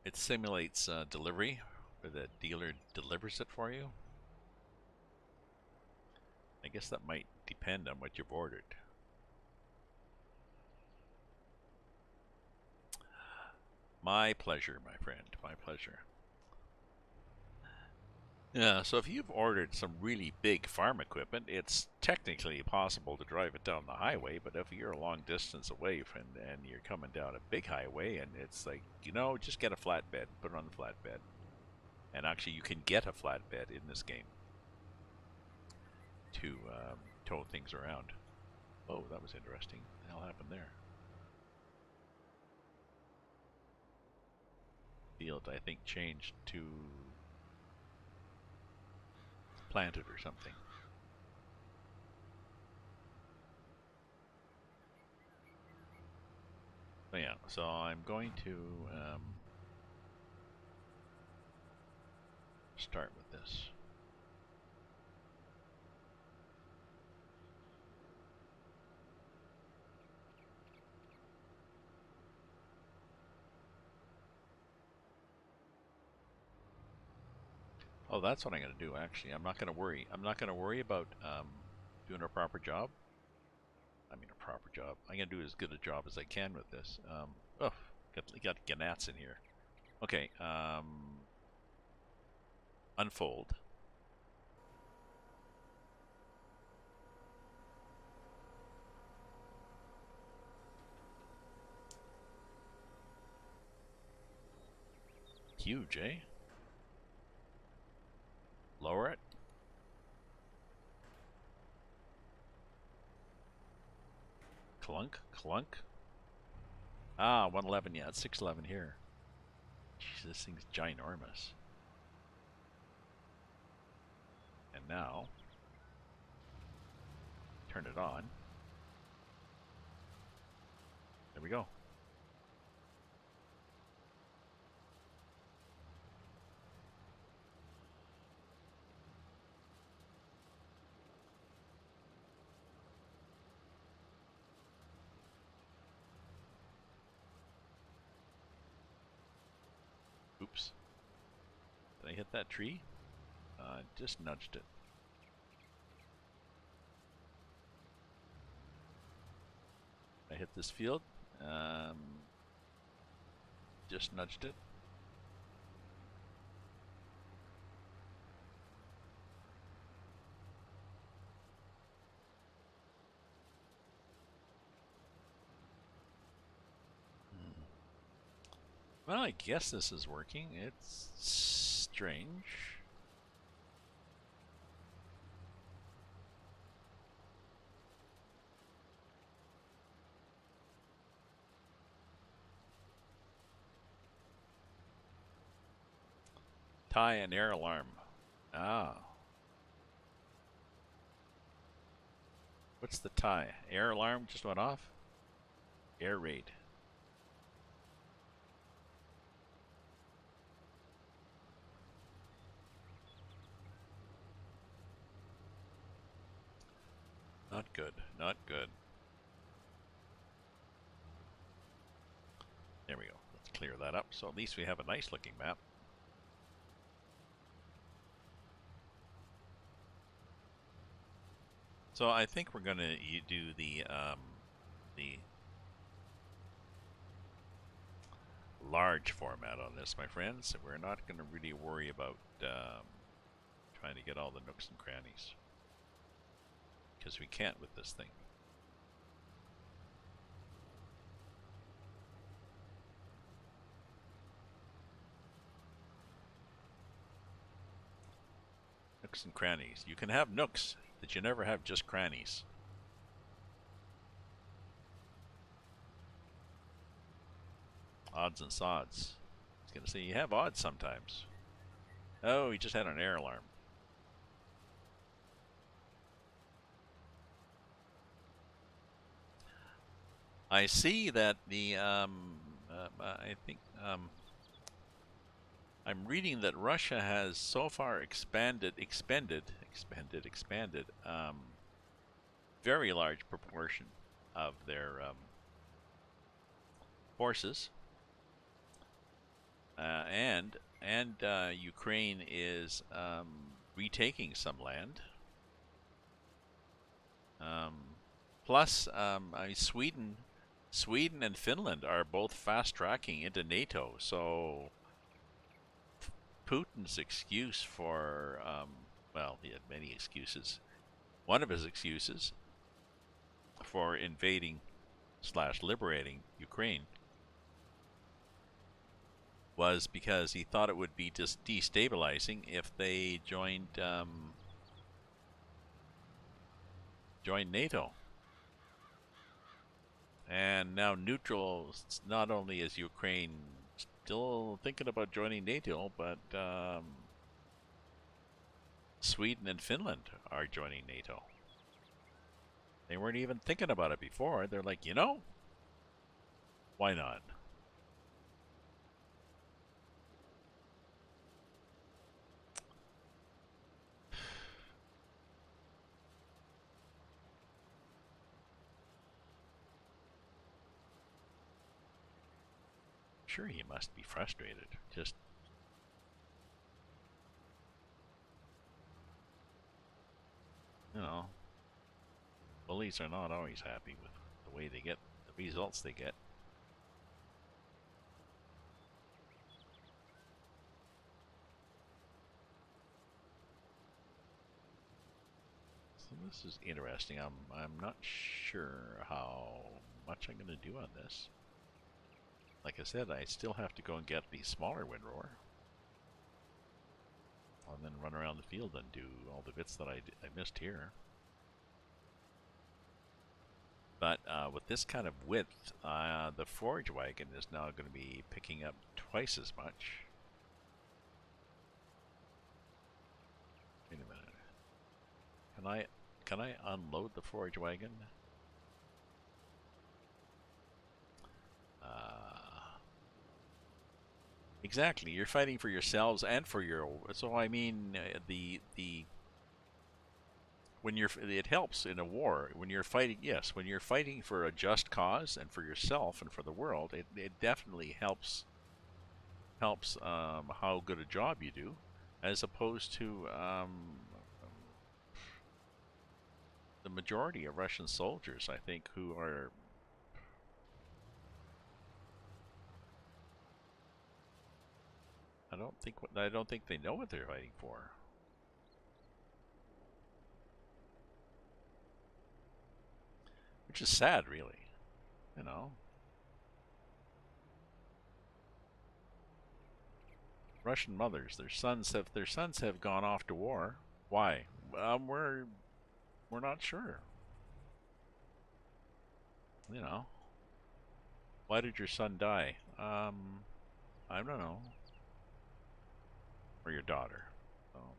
it simulates delivery, where the dealer delivers it for you. I guess that might depend on what you've ordered. My pleasure, my friend, my pleasure. Yeah, so if you've ordered some really big farm equipment, it's technically possible to drive it down the highway, but if you're a long distance away and you're coming down a big highway and it's like, you know, just get a flatbed, put it on the flatbed. And actually you can get a flatbed in this game to tow things around. Oh, that was interesting. What the hell happened there? Field, I think, changed to planted or something. But yeah, so I'm going to start with this. Oh, that's what I'm going to do, actually. I'm not going to worry. I'm not going to worry about doing a proper job. I mean, a proper job. I'm going to do as good a job as I can with this. Oh, got gnats in here. Okay, unfold. Huge, eh? Lower it. Clunk, clunk. Ah, 111, yeah, it's 611 here. Jeez, this thing's ginormous. And now, turn it on. There we go. Oops. Did I hit that tree? Just nudged it. I hit this field. Just nudged it. Well, I guess this is working. It's strange. Tie an air alarm. Ah. What's the tie? Air alarm just went off? Air raid. Not good. Not good. There we go. Let's clear that up. So at least we have a nice looking map. So I think we're gonna do the large format on this, my friends. We're not gonna really worry about trying to get all the nooks and crannies, because we can't with this thing. Nooks and crannies. You can have nooks, but you never have just crannies. Odds and sods. I was gonna say you have odds sometimes. Oh, he just had an air alarm. I see that the I think I'm reading that Russia has so far expanded very large proportion of their forces, and Ukraine is retaking some land. Plus, I mean, Sweden and Finland are both fast tracking into NATO. So Putin's excuse for, well, he had many excuses. One of his excuses for invading / liberating Ukraine was because he thought it would be just destabilizing if they joined NATO. And now neutral, not only is Ukraine still thinking about joining NATO, but Sweden and Finland are joining NATO. They weren't even thinking about it before. They're like, you know, why not? Sure, he must be frustrated. Just, you know, bullies are not always happy with the way they get the results they get. So this is interesting. I'm not sure how much I'm going to do on this. Like I said, I still have to go and get the smaller windrower, and then run around the field and do all the bits that I missed here. But with this kind of width, the forage wagon is now going to be picking up twice as much. Wait a minute. Can I unload the forage wagon? Exactly. You're fighting for yourselves and for your. So I mean, when it helps in a war when you're fighting. Yes, when you're fighting for a just cause and for yourself and for the world, it definitely helps how good a job you do, as opposed to the majority of Russian soldiers, I think, who are. I don't think they know what they're fighting for. Which is sad, really. You know. Russian mothers, their sons have gone off to war. Why? We're not sure. You know. Why did your son die? I don't know. Or your daughter. Oh.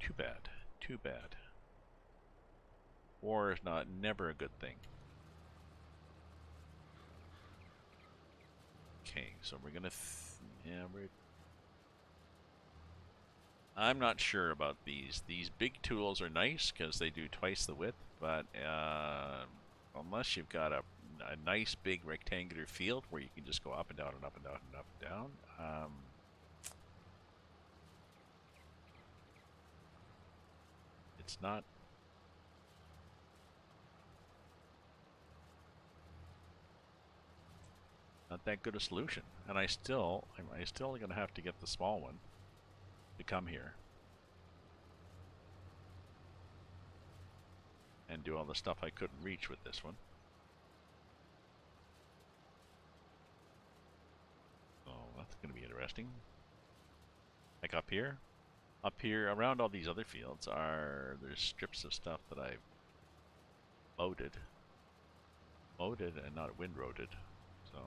Too bad. Too bad. War is never a good thing. Okay, so we're gonna. I'm not sure about these. These big tools are nice because they do twice the width, but unless you've got a nice big rectangular field where you can just go up and down and up and down and up and down, it's not that good a solution. And I still gonna have to get the small one to come here and do all the stuff I couldn't reach with this one. So that's gonna be interesting. Like up here around all these other fields there's strips of stuff that I've loaded and not windrowed. So,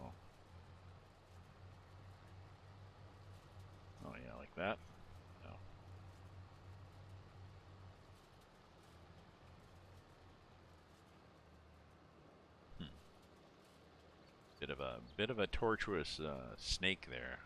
oh yeah, like that. No. Bit of a tortuous snake there.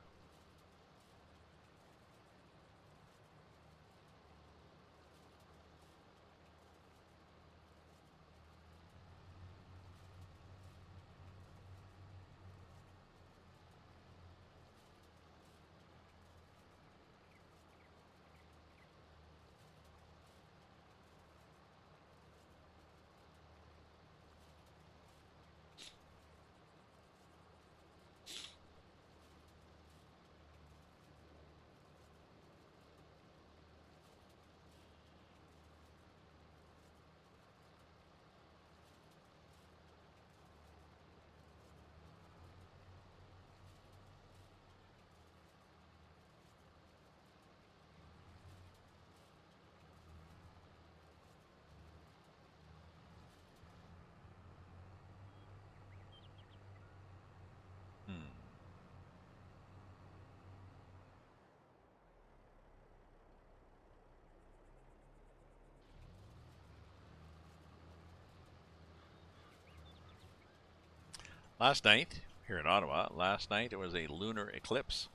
Last night, here in Ottawa, it was a lunar eclipse.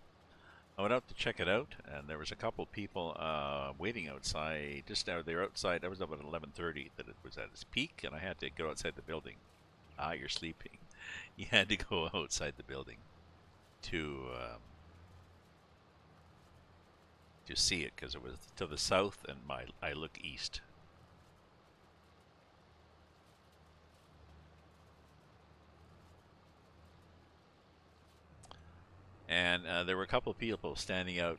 I went out to check it out, and there was a couple people waiting outside. Just now, they were outside. That was about 11:30 that it was at its peak, and I had to go outside the building. Ah, you're sleeping. You had to go outside the building to see it because it was to the south, and I look east. And there were a couple of people standing out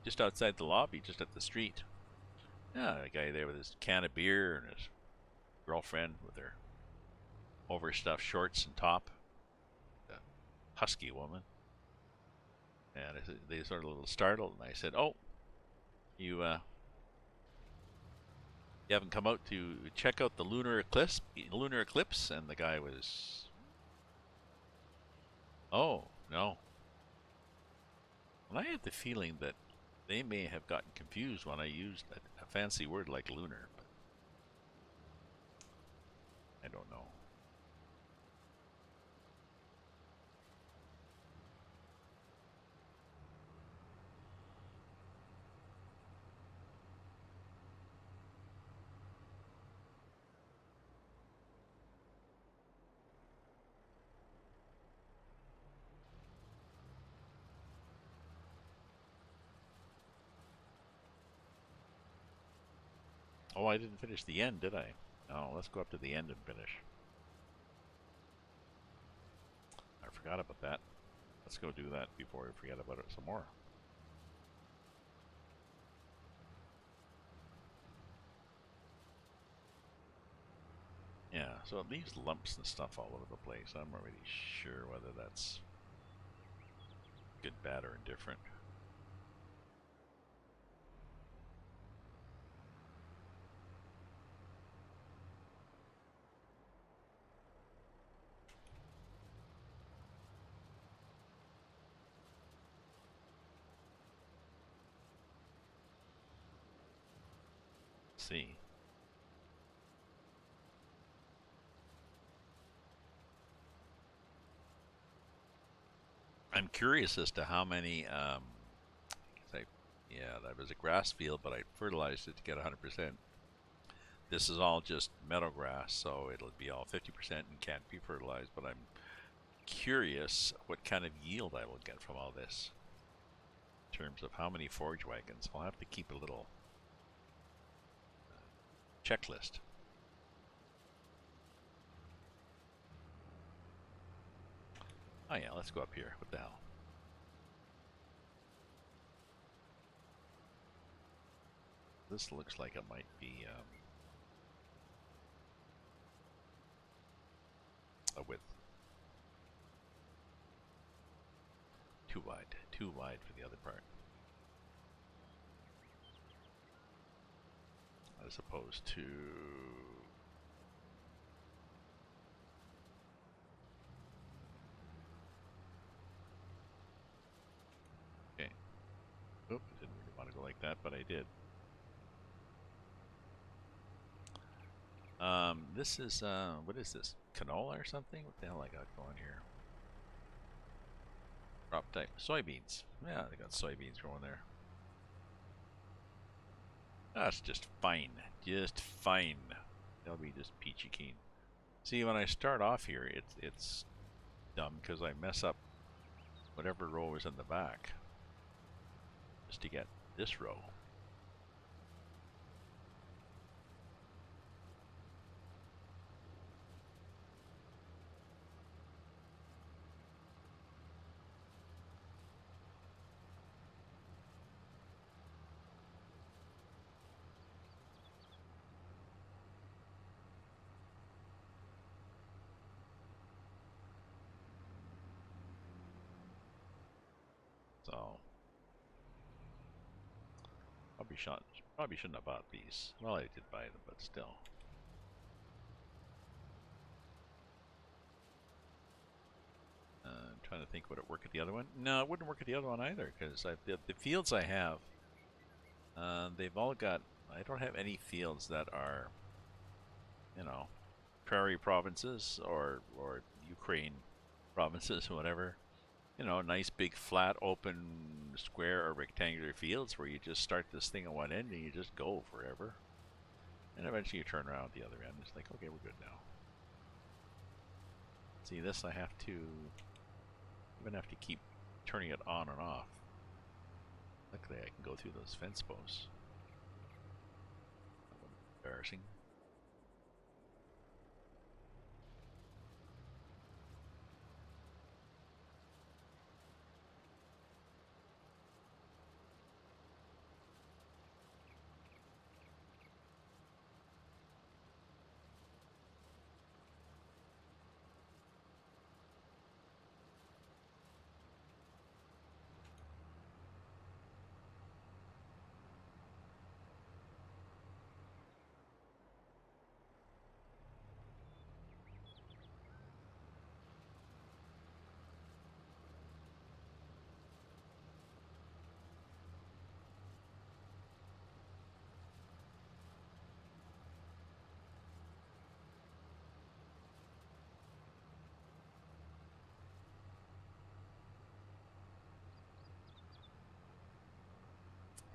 just outside the lobby, just at the street. Yeah, a guy there with his can of beer and his girlfriend with her overstuffed shorts and top, a husky woman. And they sort of a little startled, and I said, "Oh, you you haven't come out to check out the lunar eclipse?" And the guy was, "Oh, no." And I had the feeling that they may have gotten confused when I used a fancy word like lunar, but I don't know. Oh, I didn't finish the end, did I? Oh, let's go up to the end and finish. I forgot about that. Let's go do that before we forget about it some more. Yeah, so it leaves lumps and stuff all over the place. I'm not really sure whether that's good, bad, or indifferent. Let's see. I'm curious as to how many. Yeah, that was a grass field, but I fertilized it to get 100%. This is all just meadow grass, so it'll be all 50% and can't be fertilized. But I'm curious what kind of yield I will get from all this in terms of how many forage wagons. I'll have to keep a little checklist. Oh yeah, let's go up here. What the hell? This looks like it might be a width. Too wide for the other part. As opposed to... Okay. Oop, I didn't really want to go like that, but I did. This is, what is this? Canola or something? What the hell I got going here? Crop type. Soybeans. Yeah, they got soybeans growing there. That's just fine. Just fine. They'll be just peachy keen. See, when I start off here, it's dumb because I mess up whatever row is in the back just to get this row. So probably shouldn't have bought these. Well, I did buy them, but still. I'm trying to think, would it work at the other one? No, it wouldn't work at the other one either, because the fields I have, they've all got. I don't have any fields that are, you know, prairie provinces or Ukraine provinces, whatever. You know, nice big flat open square or rectangular fields where you just start this thing at one end and you just go forever. And eventually you turn around at the other end. It's like, okay, we're good now. See, this I have to even have to keep turning it on and off. Luckily I can go through those fence posts. Embarrassing.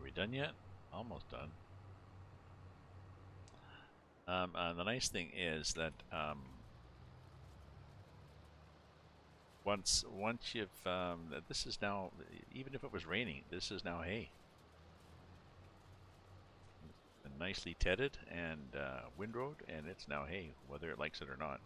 Are we done yet? Almost done. The nice thing is that once you've this is now, even if it was raining, this is now hay. And nicely tedded and windrowed, and it's now hay, whether it likes it or not.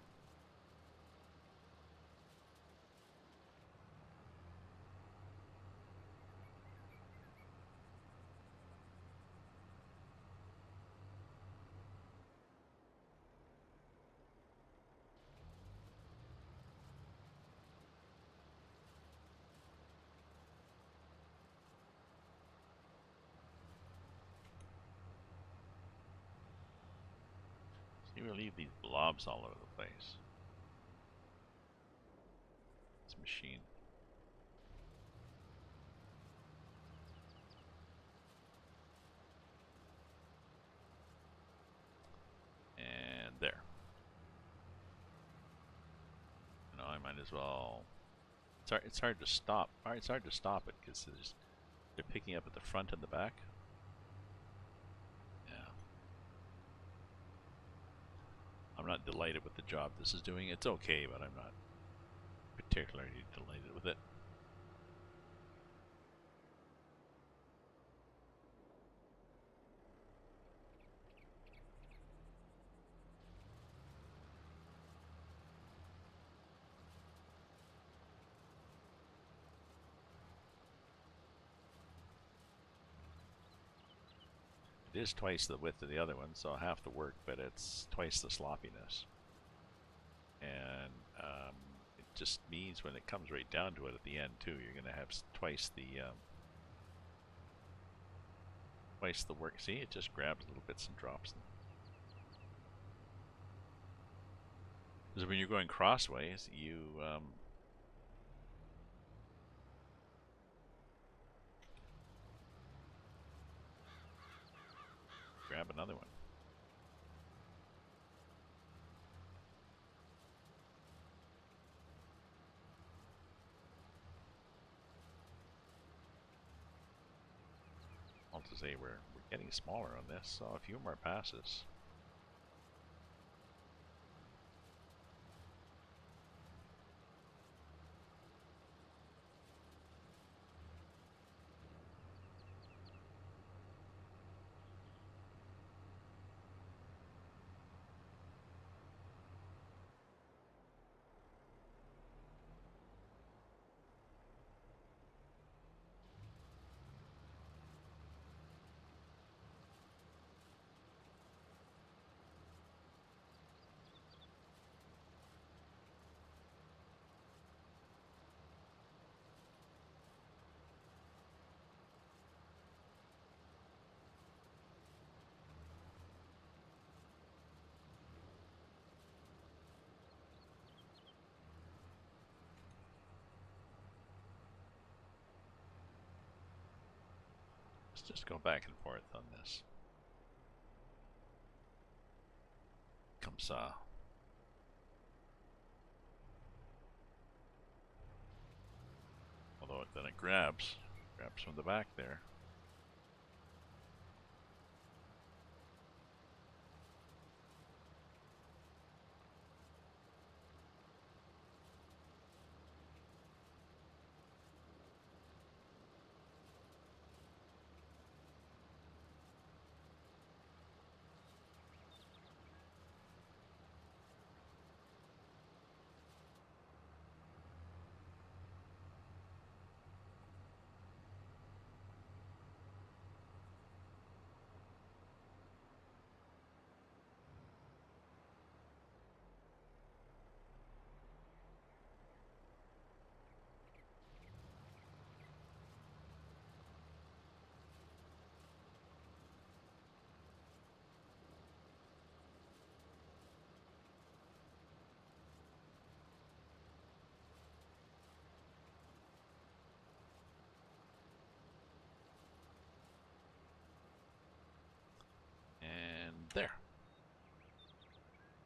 See, we leave these blobs all over the place. This machine. And there. You know, I might as well. It's hard to stop. It's hard to stop it because they're picking up at the front and the back. Yeah. I'm not delighted with the job this is doing. It's okay, but I'm not particularly delighted with it. It is twice the width of the other one, so half the work, but it's twice the sloppiness. And it just means when it comes right down to it at the end too, you're going to have twice the work. See, it just grabs little bits and drops them. Because when you're going crossways, you grab another one. I'll to say we're getting smaller on this, so a few more passes. Let's just go back and forth on this. Comme ça. Then it grabs from the back there. And there.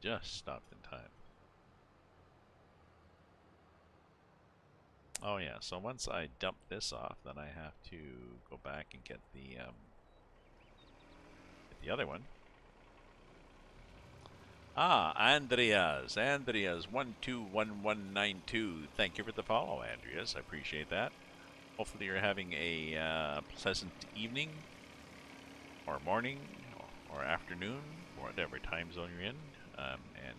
Just stopped in time. Oh yeah, so once I dump this off, then I have to go back and get the other one. Ah, Andreas 121192. Thank you for the follow, Andreas. I appreciate that. Hopefully you're having a pleasant evening, or morning, or afternoon, or whatever time zone you're in. And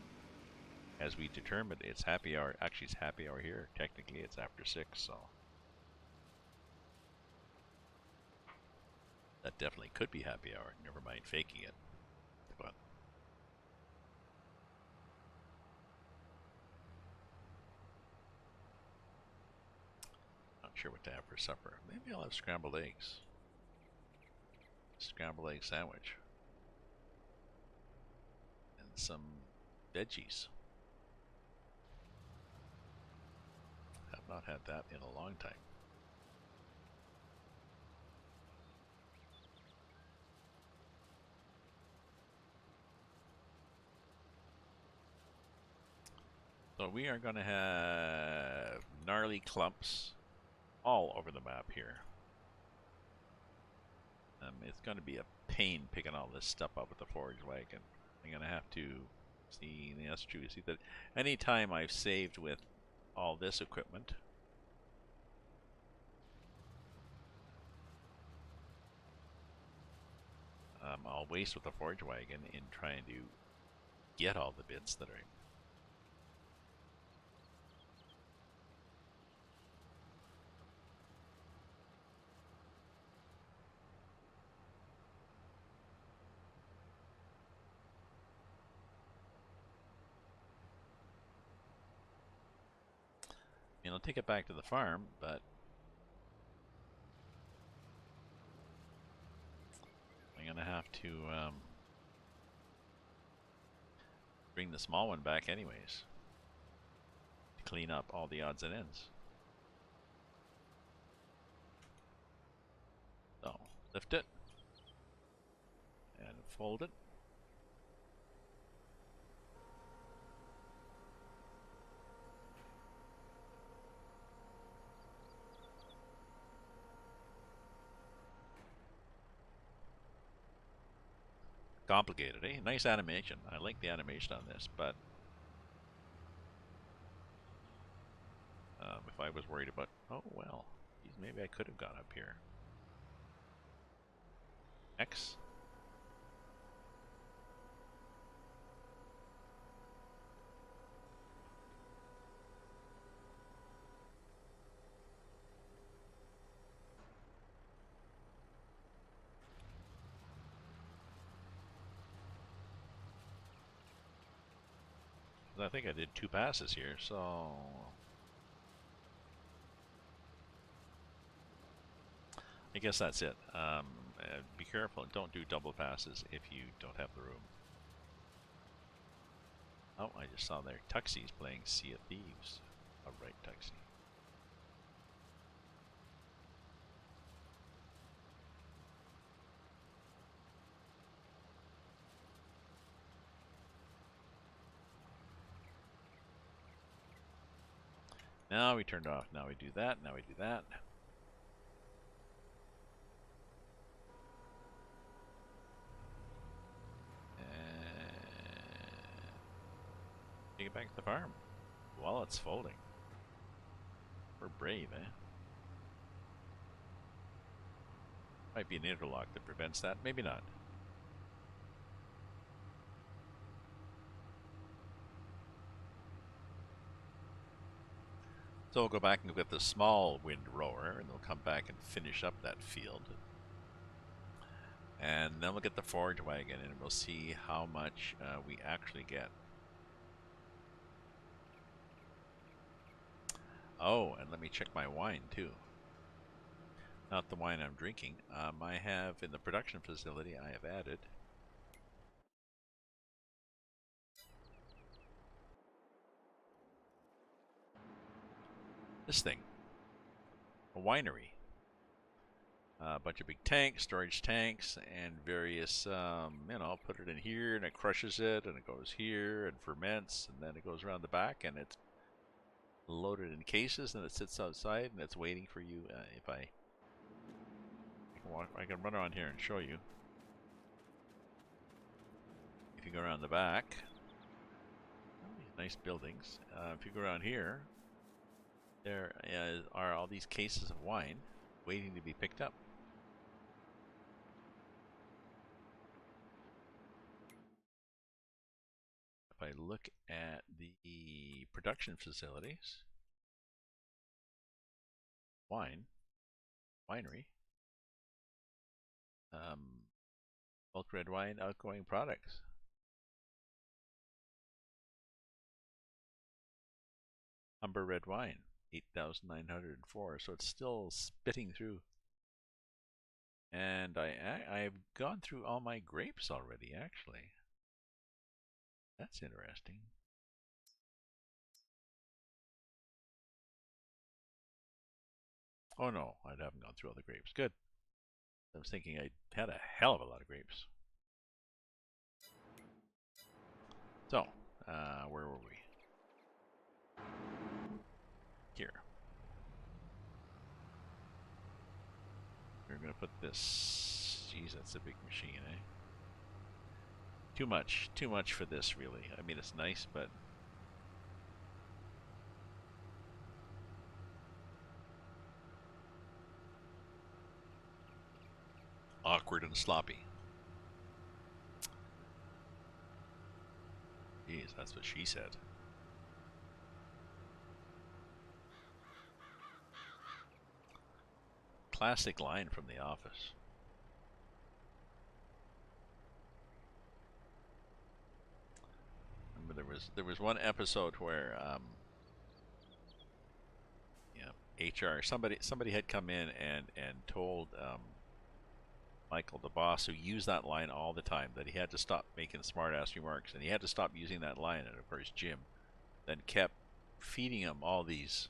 as we determined, it's happy hour. Actually, it's happy hour here. Technically, it's after 6, so that definitely could be happy hour. Never mind faking it. But not sure what to have for supper. Maybe I'll have scrambled eggs. Scrambled egg sandwich. And some veggies. Have not had that in a long time. So we are going to have gnarly clumps all over the map here. It's going to be a pain picking all this stuff up with the forage wagon. I'm going to have to see, that's true, see that anytime I've saved with all this equipment, I'll waste with the forage wagon in trying to get all the bits that are I'll take it back to the farm, but I'm going to have to bring the small one back anyways to clean up all the odds and ends. So, lift it and fold it. Complicated, eh? Nice animation. I like the animation on this, but if I was worried about, oh well, geez, maybe I could have gone up here. X. I think I did 2 passes here, so I guess that's it. Be careful, don't do double passes if you don't have the room. Oh, I just saw there Tuxie's playing Sea of Thieves. All right, Tuxie. Now we turned off, now we do that, now we do that. Take it back to the farm while it's folding. We're brave, eh? Might be an interlock that prevents that. Maybe not. So we'll go back and get the small windrower, and they'll come back and finish up that field. And then we'll get the forage wagon, and we'll see how much we actually get. Oh, and let me check my wine too. Not the wine I'm drinking. I have in the production facility, I have added this thing, a winery. A bunch of big tanks, storage tanks, and various, you know, put it in here and it crushes it and it goes here and ferments and then it goes around the back and it's loaded in cases and it sits outside and it's waiting for you. If I can run around here and show you. If you go around the back, nice buildings. If you go around here, there are all these cases of wine waiting to be picked up. If I look at the production facilities, winery, bulk red wine, outgoing products. Umber red wine, 8,904. So it's still spitting through. And I've gone through all my grapes already, actually. That's interesting. Oh no, I haven't gone through all the grapes. Good. I was thinking I had a hell of a lot of grapes. So, where were we? Here. We're going to put this... Geez, that's a big machine, eh? Too much for this, really. I mean, it's nice, but... awkward and sloppy. Geez, that's what she said. Classic line from The Office. Remember there was one episode where HR somebody had come in and told Michael, the boss, who used that line all the time, that he had to stop making smart-ass remarks, and he had to stop using that line. And of course, Jim then kept feeding him all these,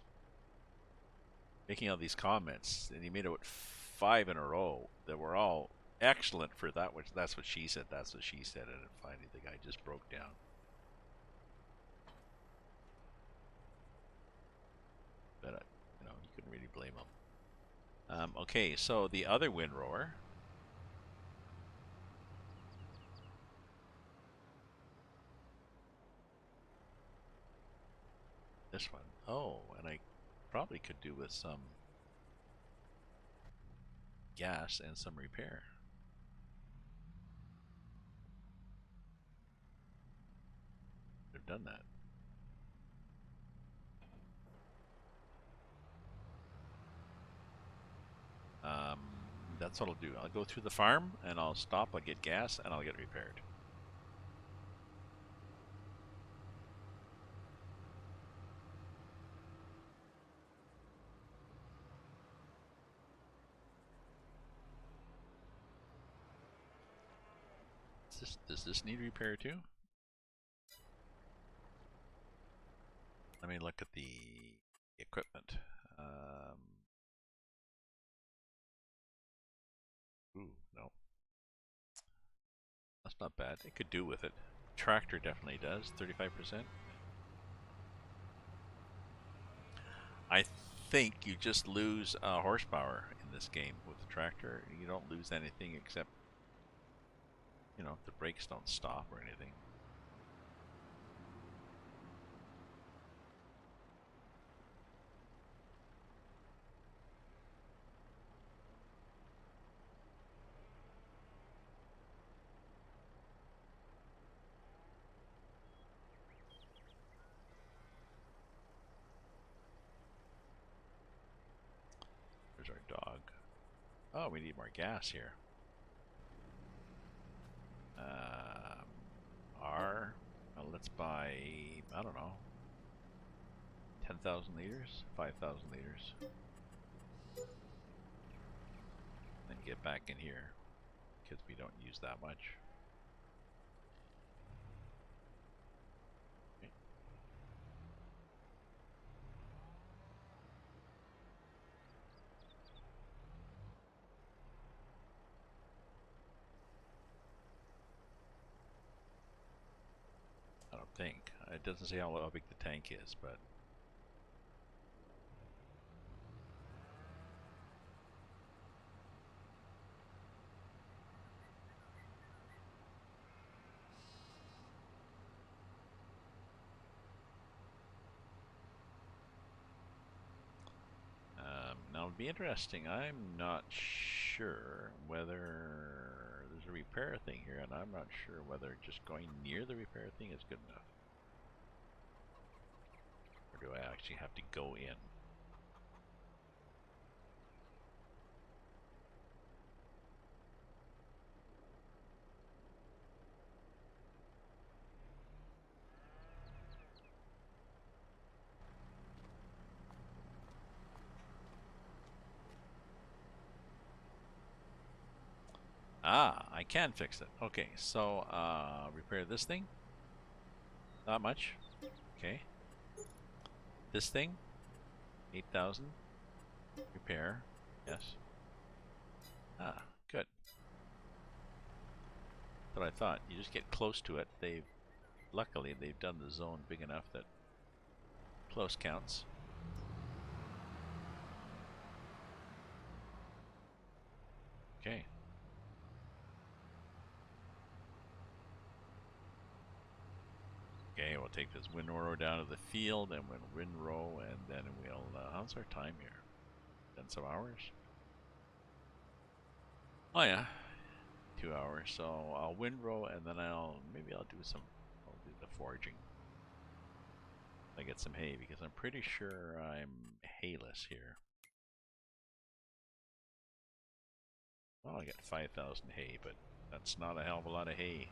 making all these comments, and he made it 5 in a row that were all excellent for that. Which that's what she said. That's what she said, and finally the guy just broke down. But you know, you couldn't really blame him. Okay, so the other windrower. This one. Oh, and I probably could do with some gas and some repair. They've done that. That's what I'll do. I'll go through the farm and I'll stop, I'll get gas, and I'll get repaired. Does this need repair too? Let me look at the equipment. Ooh, no. That's not bad. It could do with it. Tractor definitely does, 35%. I think you just lose horsepower in this game with the tractor. You don't lose anything except, you know, the brakes don't stop or anything. Oh, we need more gas here. Well, let's buy, I don't know, 10,000 liters, 5,000 liters. Then get back in here, because we don't use that much. Okay. I don't think. It doesn't say how big the tank is, but now it'd be interesting. I'm not sure whether there's a repair thing here, and I'm not sure whether just going near the repair thing is good enough. Or do I actually have to go in? Ah, I can fix it. Okay, so repair this thing. Not much. Okay. This thing, 8,000. Repair. Yes. Ah, good. But I thought you just get close to it. Luckily they've done the zone big enough that close counts. Okay. Okay, we'll take this windrow down to the field, and we'll windrow, and then we'll. How's our time here? 10 some hours? Oh yeah, 2 hours. So I'll windrow, and then maybe I'll do the foraging. I get some hay because I'm pretty sure I'm hayless here. Well, I get 5,000 hay, but that's not a hell of a lot of hay.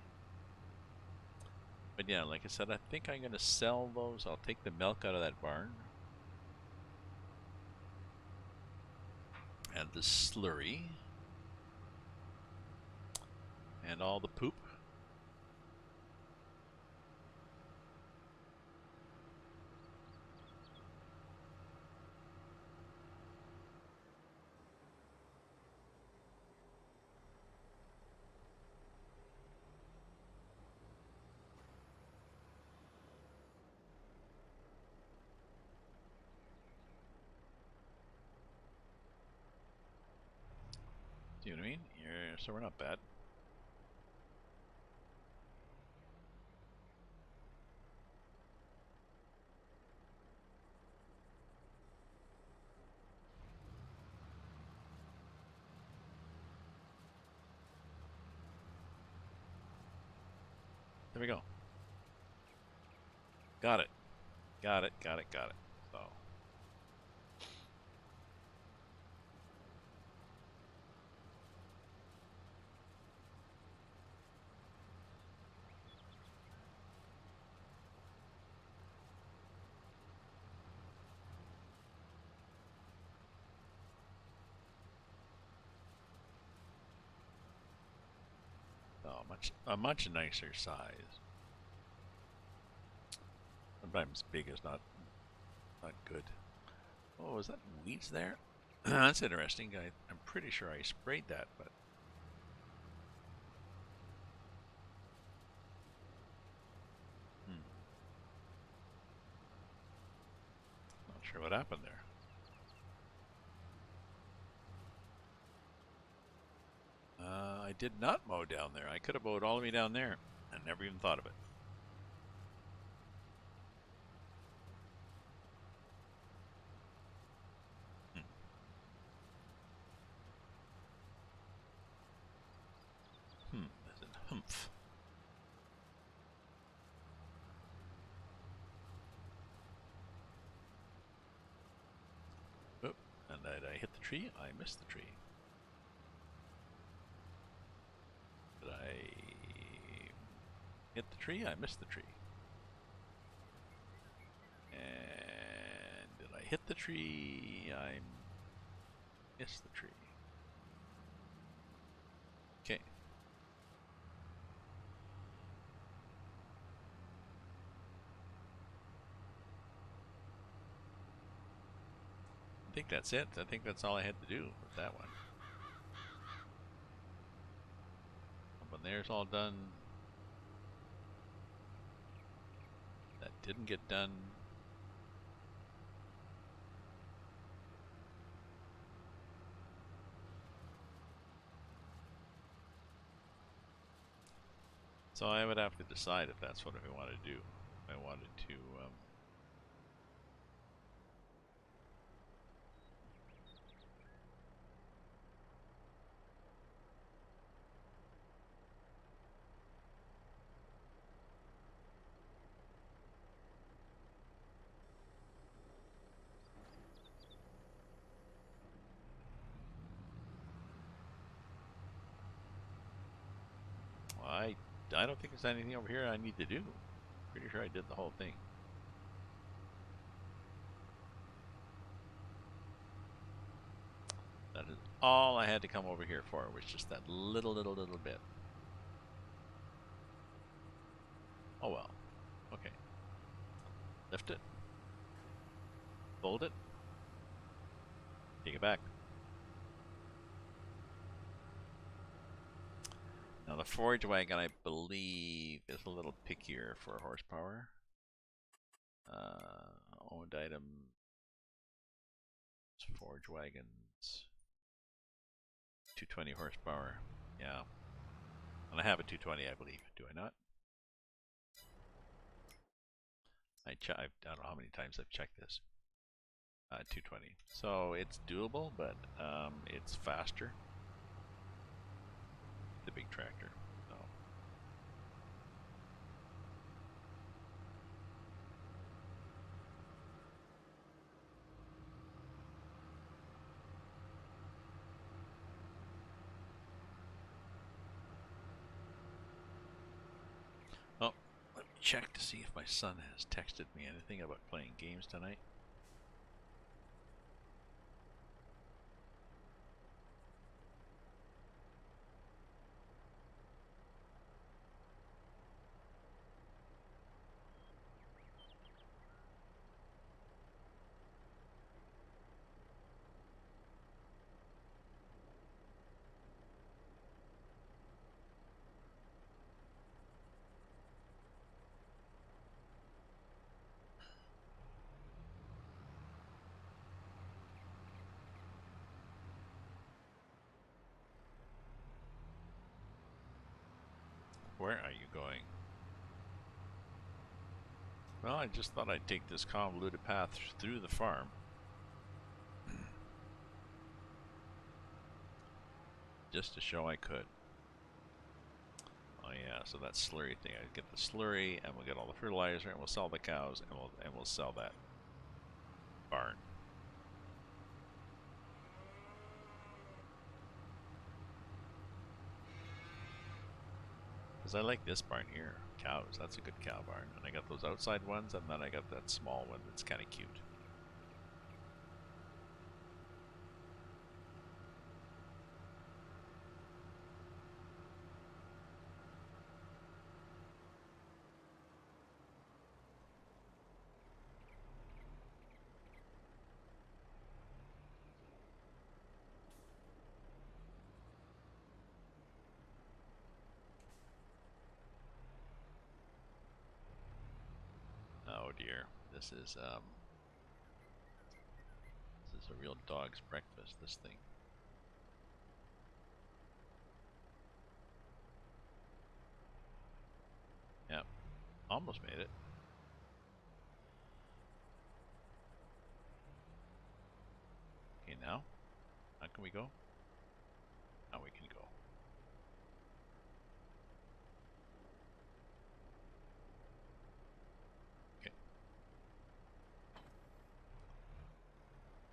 But yeah, like I said, I think I'm gonna sell those. I'll take the milk out of that barn. And the slurry. And all the poop. See what I mean? So we're not bad. There we go. Got it. Got it. Got it. Got it. So. Oh, a much nicer size. Sometimes big is not good. Oh, is that weeds there? That's interesting. I'm pretty sure I sprayed that, but not sure what happened there. I did not mow down there. I could have mowed all the way down there and never even thought of it. That's a humph. Oh, and I hit the tree. I missed the tree. Hit the tree? I missed the tree. And did I hit the tree? I missed the tree. Okay. I think that's it. I think that's all I had to do with that one. But there's all done. That didn't get done. So I would have to decide if that's what I want to do. I wanted to I don't think there's anything over here I need to do. Pretty sure I did the whole thing. That is all I had to come over here for, was just that little bit. Oh well. Okay. Lift it. Fold it. Take it back. Now the forage wagon, I believe, is a little pickier for horsepower. Owned item. Forage wagons. 220 horsepower. Yeah. And I have a 220, I believe. Do I not? I don't know how many times I've checked this. 220. So it's doable, but it's faster. The big tractor. So. Oh, let me check to see if my son has texted me anything about playing games tonight. Where are you going? Well, I just thought I'd take this convoluted path through the farm. Just to show I could. Oh yeah, so that slurry thing. I get the slurry, and we'll get all the fertilizer, and we'll sell the cows, and we'll sell that barn. Because I like this barn here. Cows, that's a good cow barn. And I got those outside ones, and then I got that small one that's kind of cute. Oh dear, this is a real dog's breakfast, this thing. Yep, almost made it. Okay, now can we go? Now we can go. Okay.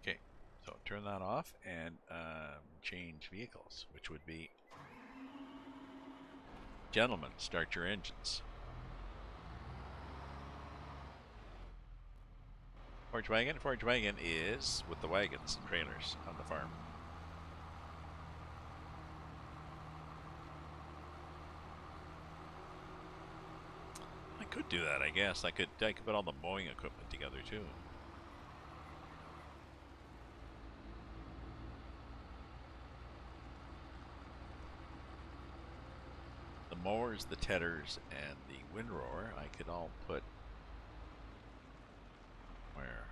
Okay, so turn that off and change vehicles, which would be, gentlemen, start your engines. Forage wagon. Forage wagon is with the wagons and trailers on the farm. I could do that, I guess. I could put all the mowing equipment together too. The mowers, the tedders, and the windrower, I could all put where?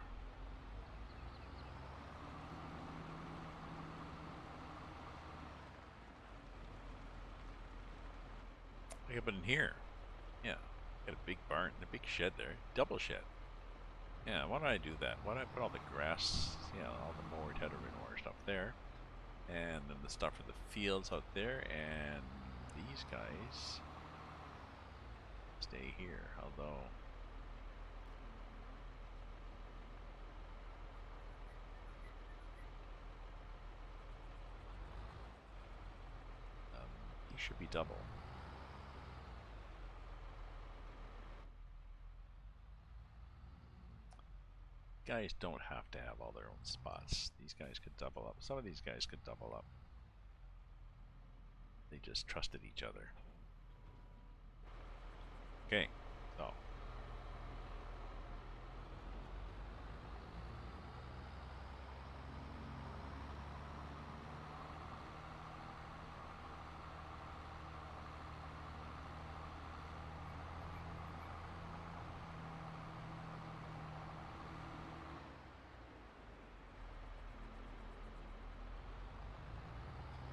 I could put in here. Yeah. Got a big barn, a big shed there. Double shed. Yeah, why don't I do that? Why don't I put all the grass, all the mower, tedder, windrower stuff there. And then the stuff for the fields out there, and these guys stay here, although these should be double. Guys don't have to have all their own spots. These guys could double up. Some of these guys could double up. They just trusted each other. Okay, so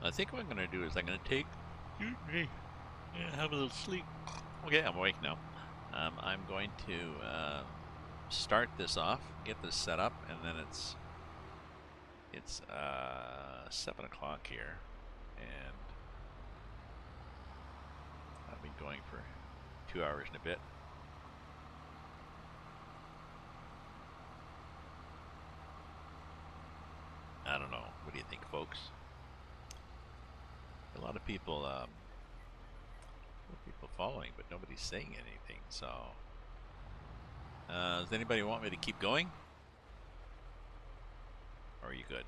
I think what I'm going to do is I'm going to take, have a little sleep. Okay, I'm awake now. I'm going to start this off, get this set up, and then it's 7 o'clock here, and I've been going for 2 hours and a bit. I don't know. What do you think, folks? A lot of people following, but nobody's saying anything. So, does anybody want me to keep going? Or are you good?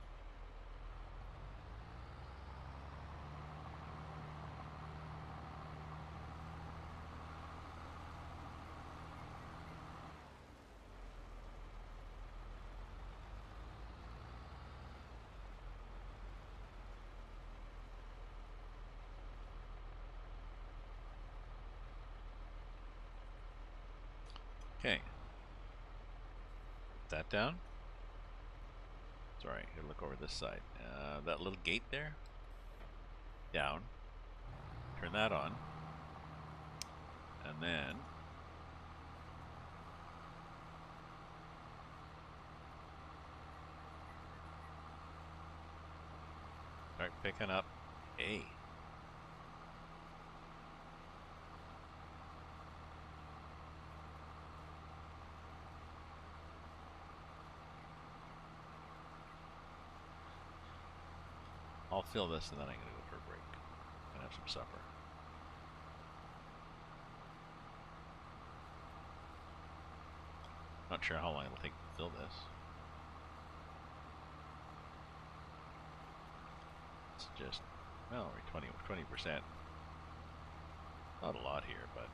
Okay. Put that down. It's alright. Here, look over this side. That little gate there. Down. Turn that on. And then start picking up A. I'll fill this and then I'm going to go for a break and have some supper. Not sure how long it'll take to fill this. It's just, well, we're 20%. Not a lot here, but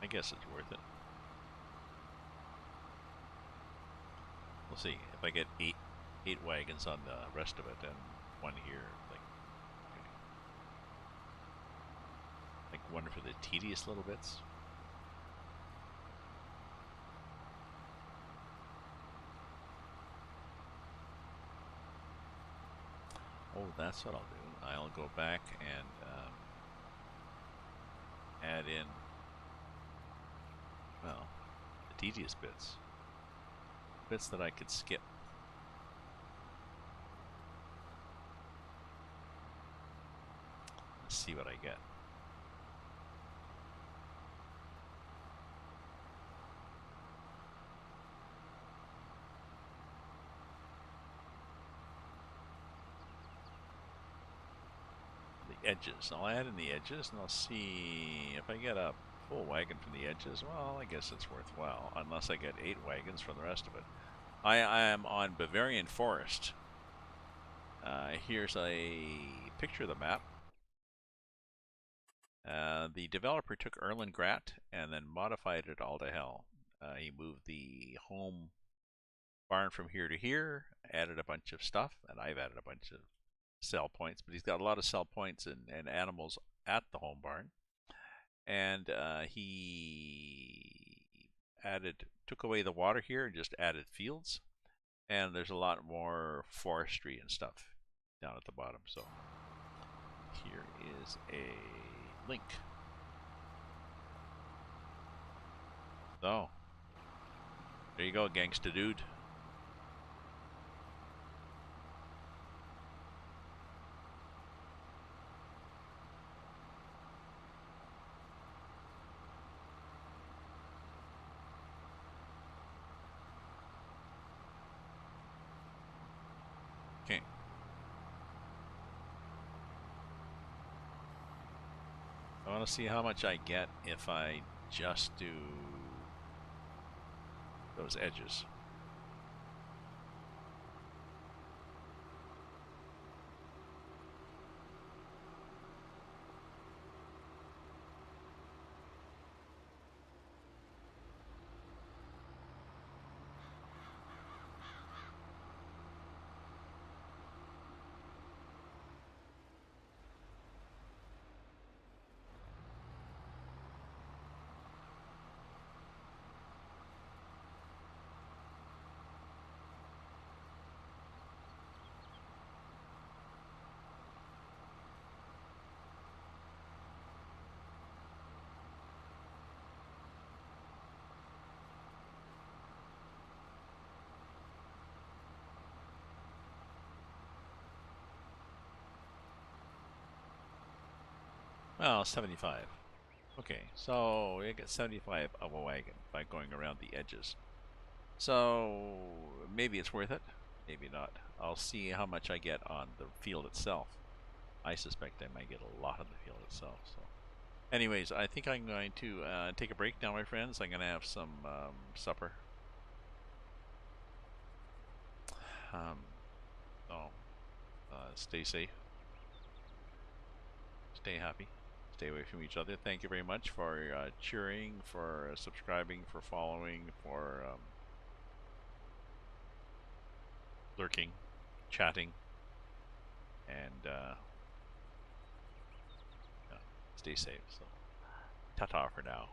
I guess it's worth it. We'll see if I get eight wagons on the rest of it and one here, like one for the tedious little bits. Oh, that's what I'll do. I'll go back and add in, well, the tedious bits that I could skip. Let's see what I get. The edges. I'll add in the edges and I'll see if I get a full wagon from the edges. Well, I guess it's worthwhile, unless I get 8 wagons for the rest of it. I am on Bavarian Forest. Here's a picture of the map. The developer took Erlengrat and then modified it all to hell. He moved the home barn from here to here, added a bunch of stuff, and I've added a bunch of sell points, but he's got a lot of sell points and animals at the home barn. And he took away the water here and just added fields. And there's a lot more forestry and stuff down at the bottom. So here is a link. So there you go, gangsta dude. Okay. I want to see how much I get if I just do those edges. Well, 75. Okay, so I get 75 of a wagon by going around the edges. So maybe it's worth it, maybe not. I'll see how much I get on the field itself. I suspect I might get a lot on the field itself. So, anyways, I think I'm going to take a break now, my friends. I'm going to have some supper. So, stay safe, stay happy, stay away from each other. Thank you very much for cheering, for subscribing, for following, for lurking, chatting, and yeah, stay safe. So, ta-ta for now.